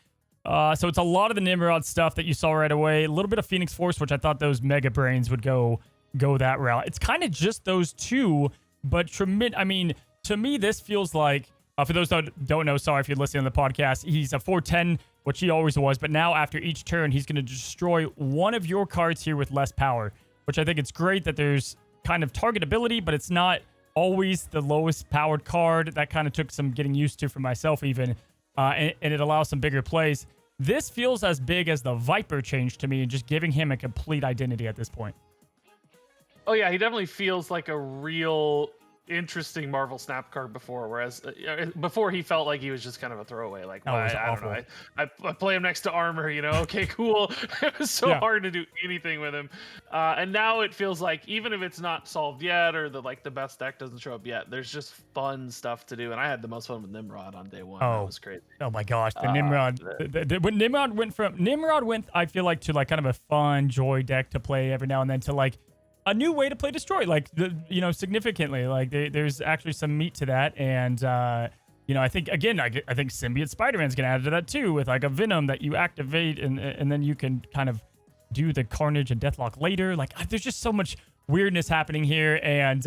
so it's a lot of the Nimrod stuff that you saw right away, a little bit of Phoenix Force, which I thought those Mega Brains would go that route. It's kind of just those two, but I mean, to me this feels like for those that don't know, sorry if you're listening to the podcast, he's a 4/10, which he always was, but now after each turn, he's going to destroy one of your cards here with less power, which I think it's great that there's kind of targetability, but it's not always the lowest powered card. That kind of took some getting used to for myself even, and it allows some bigger plays. This feels as big as the Viper change to me, and just giving him a complete identity at this point. Oh yeah, he definitely feels like a real interesting Marvel Snap card before, whereas before he felt like he was just kind of a throwaway. Like, I don't know, I play him next to armor, okay, cool. It was so hard to do anything with him, and now it feels like even if it's not solved yet or the best deck doesn't show up yet, there's just fun stuff to do. And I had the most fun with Nimrod on day one. That was crazy. Oh my gosh, the Nimrod. When Nimrod went, I feel like, to like kind of a fun joy deck to play every now and then, to like a new way to play Destroy, like, significantly. Like, there's actually some meat to that. And, I think, again, I think Symbiote Spider-Man's going to add to that, too, with, like, a Venom that you activate, and then you can kind of do the Carnage and Deathlock later. Like, there's just so much weirdness happening here, and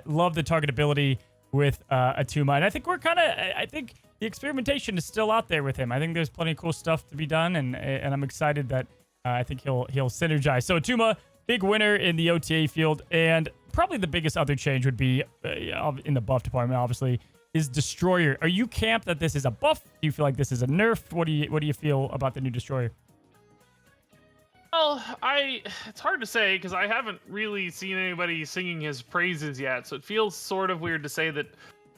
love the targetability with Atuma. And I think I think the experimentation is still out there with him. I think there's plenty of cool stuff to be done, and I'm excited that I think he'll synergize. So, Atuma, big winner in the OTA field, and probably the biggest other change would be in the buff department, obviously, is Destroyer. Are you camped that this is a buff? Do you feel like this is a nerf? What do you feel about the new Destroyer? Well, it's hard to say because I haven't really seen anybody singing his praises yet, so it feels sort of weird to say that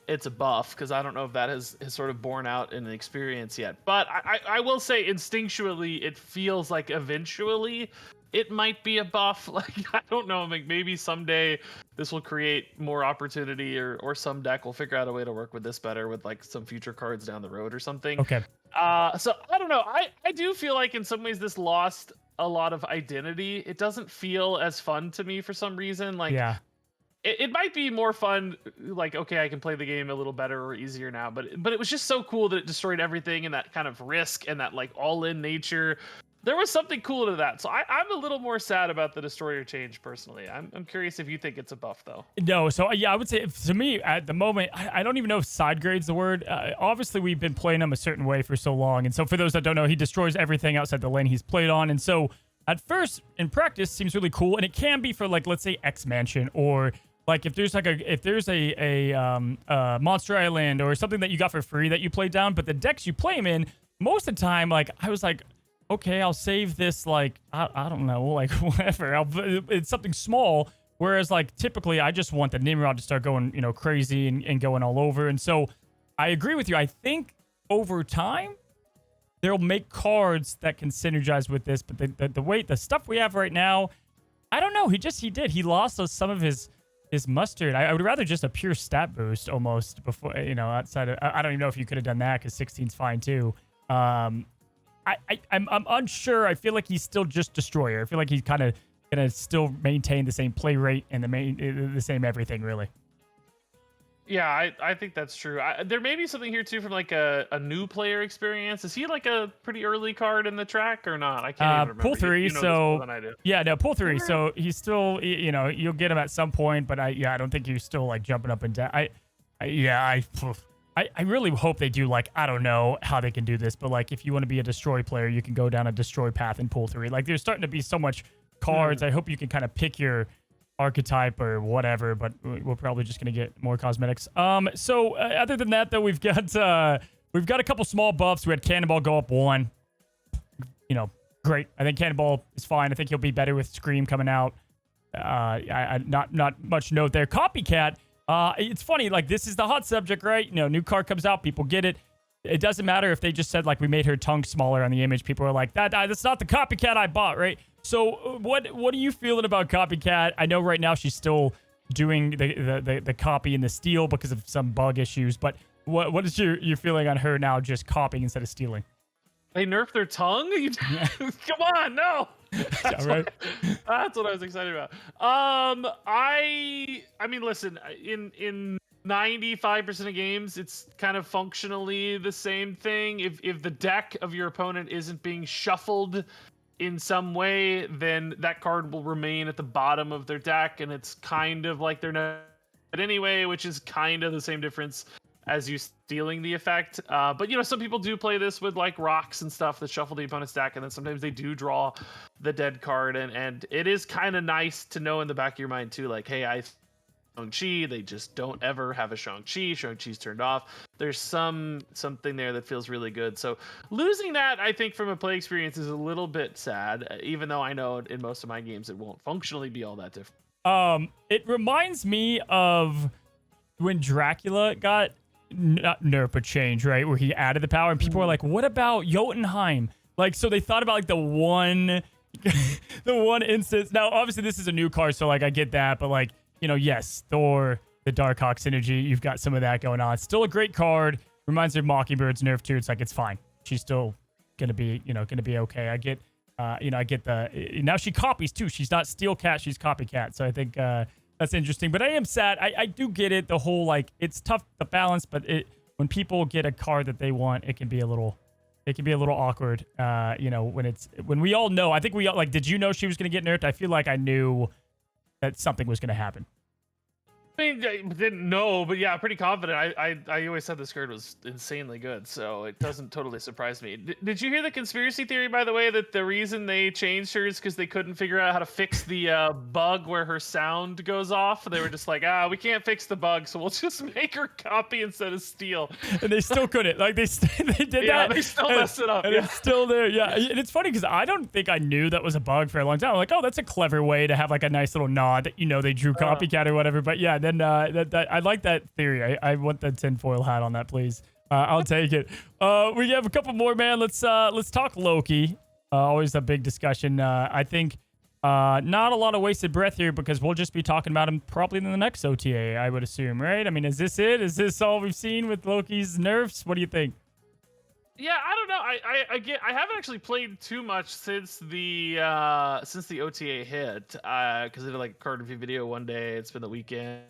it's a buff because I don't know if that has sort of borne out in the experience yet. But I will say instinctually it feels like eventually it might be a buff. Like, I don't know, like maybe someday this will create more opportunity, or some deck will figure out a way to work with this better with like some future cards down the road or something. Okay. So I don't know. I do feel like in some ways this lost a lot of identity. It doesn't feel as fun to me for some reason. Like, yeah. It might be more fun, like, okay, I can play the game a little better or easier now, but it was just so cool that it destroyed everything, and that kind of risk and that like all-in nature. There was something cool to that. So I'm a little more sad about the Destroyer change personally. I'm curious if you think it's a buff though. No, so yeah, I would say to me at the moment, I don't even know if side grade's the word. Obviously, we've been playing him a certain way for so long, and so for those that don't know, he destroys everything outside the lane he's played on, and so at first in practice seems really cool, and it can be for like, let's say, X Mansion, or like if there's a Monster Island or something that you got for free that you play down, but the decks you play him in, most of the time, like I was like, okay, I'll save this, like, I don't know, like, whatever. It's something small, whereas, like, typically I just want the Nimrod to start going, crazy and going all over. And so I agree with you. I think over time, they'll make cards that can synergize with this. But the stuff we have right now, I don't know. He lost some of his is Mustard. I would rather just a pure stat boost almost before, outside of, I don't even know if you could have done that because 16's fine too. I'm unsure. I feel like he's still just Destroyer. I feel like he's kind of going to still maintain the same play rate and the same everything, really. Yeah, I think that's true. There may be something here too from like a new player experience. Is he like a pretty early card in the track or not? I can't even remember. Pool 3, you know this more than I do. Yeah, no, pool 3. So he's still, you'll get him at some point, but I don't think he's still like jumping up and down. I really hope they do, like, I don't know how they can do this, but like if you want to be a destroy player, you can go down a destroy path in pool 3. Like there's starting to be so much cards. I hope you can kind of pick your archetype or whatever, but we're probably just gonna get more cosmetics. So other than that, though, we've got a couple small buffs. We had Cannonball go up 1. Great. I think Cannonball is fine. I think he'll be better with Scream coming out. Not much note there. Copycat. It's funny. Like this is the hot subject, right? New card comes out, people get it. It doesn't matter if they just said like we made her tongue smaller on the image. People are like that's not the Copycat I bought, right? So what are you feeling about Copycat? I know right now she's still doing the copy and the steal because of some bug issues, but what is your feeling on her now just copying instead of stealing? They nerfed their tongue? Come on, no. That's right. That's what I was excited about. I mean, listen, in 95% of games, it's kind of functionally the same thing. If the deck of your opponent isn't being shuffled in some way, then that card will remain at the bottom of their deck, and it's kind of like they're not anyway, which is kind of the same difference as you stealing the effect. But some people do play this with like rocks and stuff that shuffle the opponent's deck, and then sometimes they do draw the dead card, and it is kind of nice to know in the back of your mind too, like, hey, Shang-Chi, they just don't ever have a Shang-Chi. Shang-Chi's turned off. There's something there that feels really good. So losing that, I think, from a play experience is a little bit sad, even though I know in most of my games it won't functionally be all that different. It reminds me of when Dracula got not nerf but change, right? Where he added the power and people were like, what about Jotunheim? Like, so they thought about like the one instance. Now, obviously this is a new card, so like I get that, but like, yes, Thor, the Darkhawk synergy, you've got some of that going on. Still a great card. Reminds me of Mockingbird's nerf too. It's like, it's fine. She's still gonna be okay. I get now she copies too. She's not Steel Cat, she's Copycat. So I think that's interesting. But I am sad. I do get it. The whole like it's tough to balance, but when people get a card that they want, it can be a little awkward. When we all know. I think we all like. Did you know she was gonna get nerfed? I feel like I knew that something was gonna happen. I mean, I didn't know, but yeah, pretty confident. I always said this card was insanely good, so it doesn't totally surprise me. Did you hear the conspiracy theory, by the way, that the reason they changed her is because they couldn't figure out how to fix the bug where her sound goes off? They were just like, we can't fix the bug, so we'll just make her copy instead of steal. And they still couldn't. Like, they did that. Yeah, they still messed it up. And it's still there. Yeah, and it's funny because I don't think I knew that was a bug for a long time. I'm like, oh, that's a clever way to have like a nice little nod that they drew Copycat or whatever. But yeah, then I like that theory. I want that tinfoil hat on that, please. I'll take it. We have a couple more, man. Let's talk Loki. Always a big discussion. I think not a lot of wasted breath here because we'll just be talking about him probably in the next OTA, I would assume, right? I mean, is this it? Is this all we've seen with Loki's nerfs? What do you think? Yeah, I don't know. I haven't actually played too much since the OTA hit because I did like a card review video one day. It's been the weekend.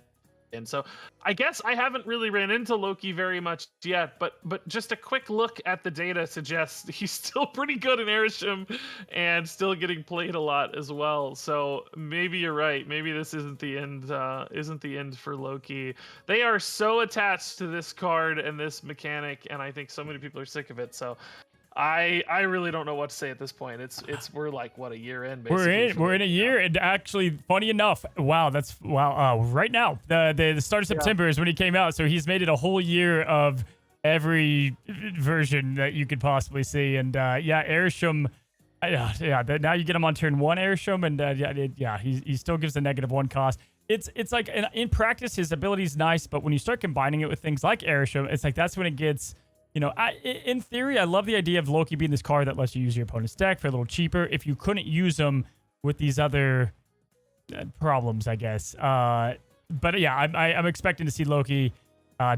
And so I guess I haven't really ran into Loki very much yet, but just a quick look at the data suggests he's still pretty good in Airsham and still getting played a lot as well. So maybe you're right. Maybe this isn't the end for Loki. They are so attached to this card and this mechanic, and I think so many people are sick of it. So I really don't know what to say at this point. We're like what, a year in basically. We're in a year, and actually, funny enough, wow. Right now, the start of September is when he came out, so he's made it a whole year of every version that you could possibly see, and Airsham. Now you get him on turn 1 Airsham, and he still gives a -1 cost. It's like in practice his ability is nice, but when you start combining it with things like Airsham, it's like that's when it gets. In theory, I love the idea of Loki being this card that lets you use your opponent's deck for a little cheaper if you couldn't use them with these other problems, I guess. but yeah, I'm expecting to see Loki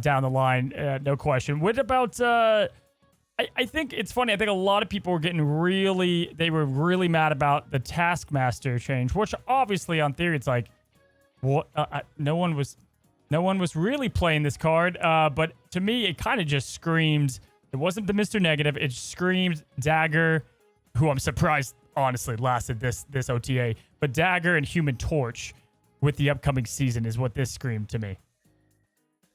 down the line, no question. What about? I think it's funny. I think a lot of people were getting they were really mad about the Taskmaster change, which obviously on theory it's like, what? No one was really playing this card. But to me, it kind of just screamed. It wasn't the Mr. Negative. It screamed Dagger, who I'm surprised honestly lasted this OTA. But Dagger and Human Torch with the upcoming season is what this screamed to me.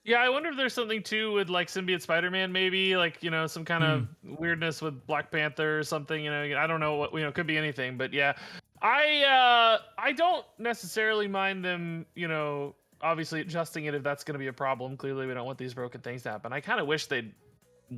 Yeah, I wonder if there's something too with like Symbiote Spider-Man, maybe like, you know, some kind of weirdness with Black Panther or something. You know, I don't know what, you know, could be anything, but yeah, I don't necessarily mind them, you know, obviously adjusting it if that's going to be a problem. Clearly, we don't want these broken things to happen. I kind of wish they'd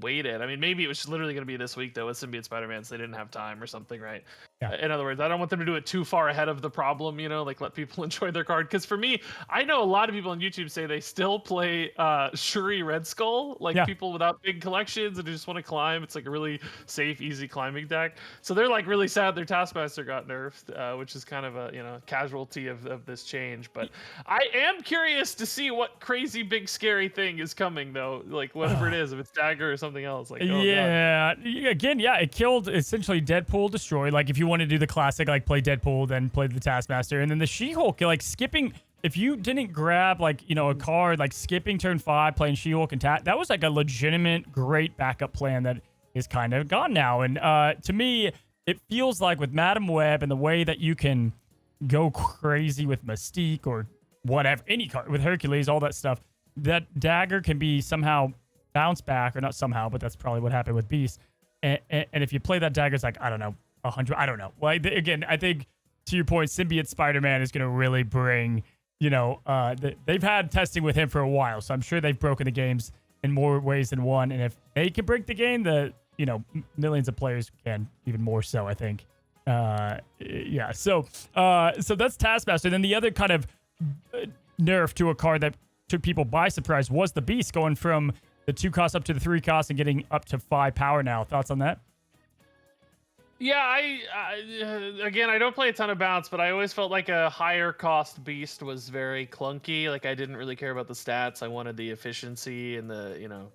waited. I mean, maybe it was literally going to be this week though with Symbiote Spider-Man, so they didn't have time or something, right? Yeah. In other words, I don't want them to do it too far ahead of the problem, you know, like let people enjoy their card. Because for me, I know a lot of people on YouTube say they still play Shuri Red Skull, like people without big collections and just want to climb. It's like a really safe, easy climbing deck. So they're like really sad their Taskmaster got nerfed, which is kind of a, you know, casualty of this change. But I am curious to see what crazy big scary thing is coming though, like whatever it is, if it's Dagger or something else. Like, oh, God. Again, it killed essentially Deadpool Destroy. Like if you want to do the classic, like play Deadpool, then play the Taskmaster, and then the She-Hulk, like skipping. If you didn't grab like, you know, a card, like skipping turn 5, playing She-Hulk and that was like a legitimate great backup plan that is kind of gone now. And to me, it feels like with Madam Web and the way that you can go crazy with Mystique or whatever, any card with Hercules, all that stuff, that Dagger can be somehow bounce back, or not somehow, but that's probably what happened with Beast. And if you play that Dagger, it's like, I don't know, 100, I don't know. Well, again, I think to your point, Symbiote Spider-Man is going to really bring, you know, they've had testing with him for a while, so I'm sure they've broken the games in more ways than one. And if they can break the game, you know, millions of players can even more so, I think. Yeah, so that's Taskmaster. Then the other kind of nerf to a card that took people by surprise was the Beast, going from the 2 cost up to the 3 cost and getting up to 5 power now. Thoughts on that? Yeah, again, I don't play a ton of bounce, but I always felt like a higher cost Beast was very clunky. Like I didn't really care about the stats. I wanted the efficiency and the, you know,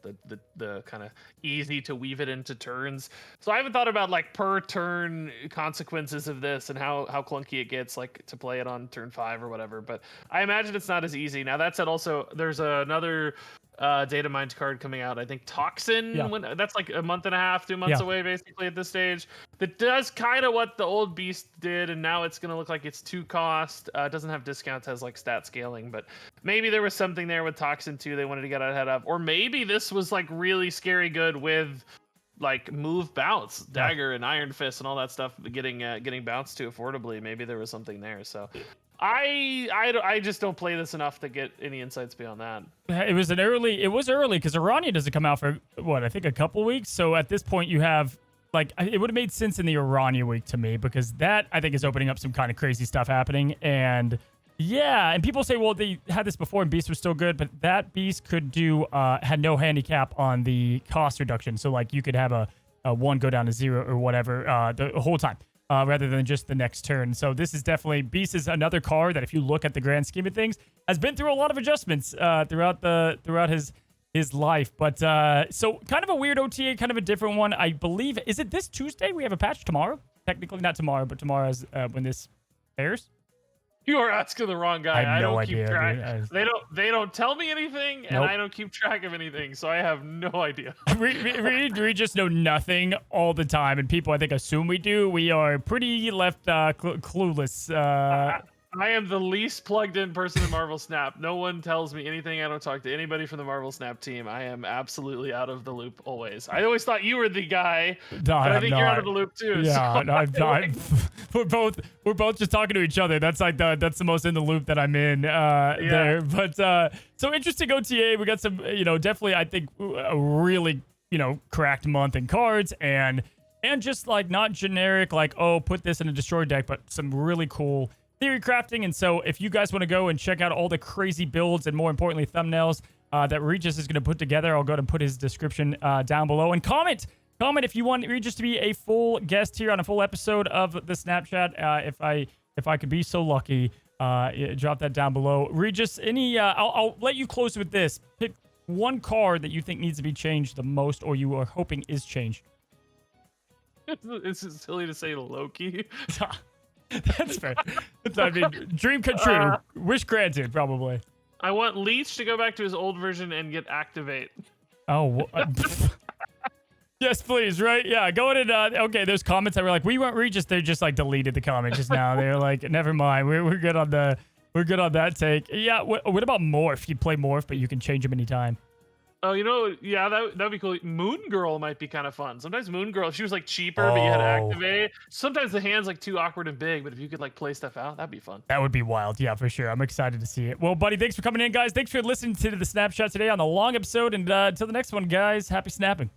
the kind of easy to weave it into turns. So I haven't thought about like per turn consequences of this and how clunky it gets, like to play it on turn 5 or whatever. But I imagine it's not as easy. Now that said, also there's another data mined card coming out. I think Toxin, that's like a month and a half, 2 months away basically at this stage. That does kind of what the old Beast did, and now it's gonna look like it's 2 cost. It doesn't have discounts, has like stat scaling, but maybe there was something there with Toxin too they wanted to get ahead of, or maybe this was like really scary good with like move bounce, Dagger and Iron Fist and all that stuff, getting bounced too affordably. Maybe there was something there. So I just don't play this enough to get any insights beyond that. It was early because Araña doesn't come out for what, I think a couple weeks. So at this point you have like, it would have made sense in the Araña week to me, because that I think is opening up some kind of crazy stuff happening. And yeah, and people say, well, they had this before and Beast was still good, but that Beast could do had no handicap on the cost reduction. So like you could have a 1 go down to 0 or whatever the whole time. Rather than just the next turn. So this is definitely, Beast is another card that if you look at the grand scheme of things, has been through a lot of adjustments throughout his life. But so kind of a weird OTA, kind of a different one. I believe, is it this Tuesday? We have a patch tomorrow? Technically not tomorrow, but tomorrow is when this airs. You are asking the wrong guy. I don't keep idea, track. They don't tell me anything, and I don't keep track of anything, so I have no idea. we just know nothing all the time, and people I think assume we do. We are pretty left clueless. I am the least plugged in person in Marvel Snap. No one tells me anything. I don't talk to anybody from the Marvel Snap team. I am absolutely out of the loop always. I always thought you were the guy, but I think you're out of the loop too. Yeah, so no, I'm not. We're both just talking to each other. That's like that's the most in the loop that I'm in there. But so interesting OTA. We got some, definitely I think a really cracked month in cards and just like not generic like, oh, put this in a destroy deck, but some really cool theory crafting. And so if you guys want to go and check out all the crazy builds and more importantly thumbnails that Regis is going to put together, I'll go ahead and put his description down below, and comment if you want Regis to be a full guest here on a full episode of the Snapchat, if I could be so lucky. Yeah, drop that down below. Regis, I'll let you close with this. Pick one card that you think needs to be changed the most, or you are hoping is changed. It's silly to say Loki. That's fair. I mean, dream come true. Wish granted, probably. I want Leech to go back to his old version and get Activate. Oh, yes, please, right? Yeah, go in and, okay, there's comments that were like, we want Regis. They just, like, deleted the comment just now. They're like, never mind. We're good on that take. Yeah, what about Morph? You play Morph, but you can change him anytime. Oh, you know, yeah, that'd be cool. Moon Girl might be kind of fun. Sometimes Moon Girl, if she was like cheaper, but you had to activate. Sometimes the hand's like too awkward and big, but if you could like play stuff out, that'd be fun. That would be wild. Yeah, for sure. I'm excited to see it. Well, buddy, thanks for coming in, guys. Thanks for listening to the Snapshot today on the long episode. And until the next one, guys, happy snapping.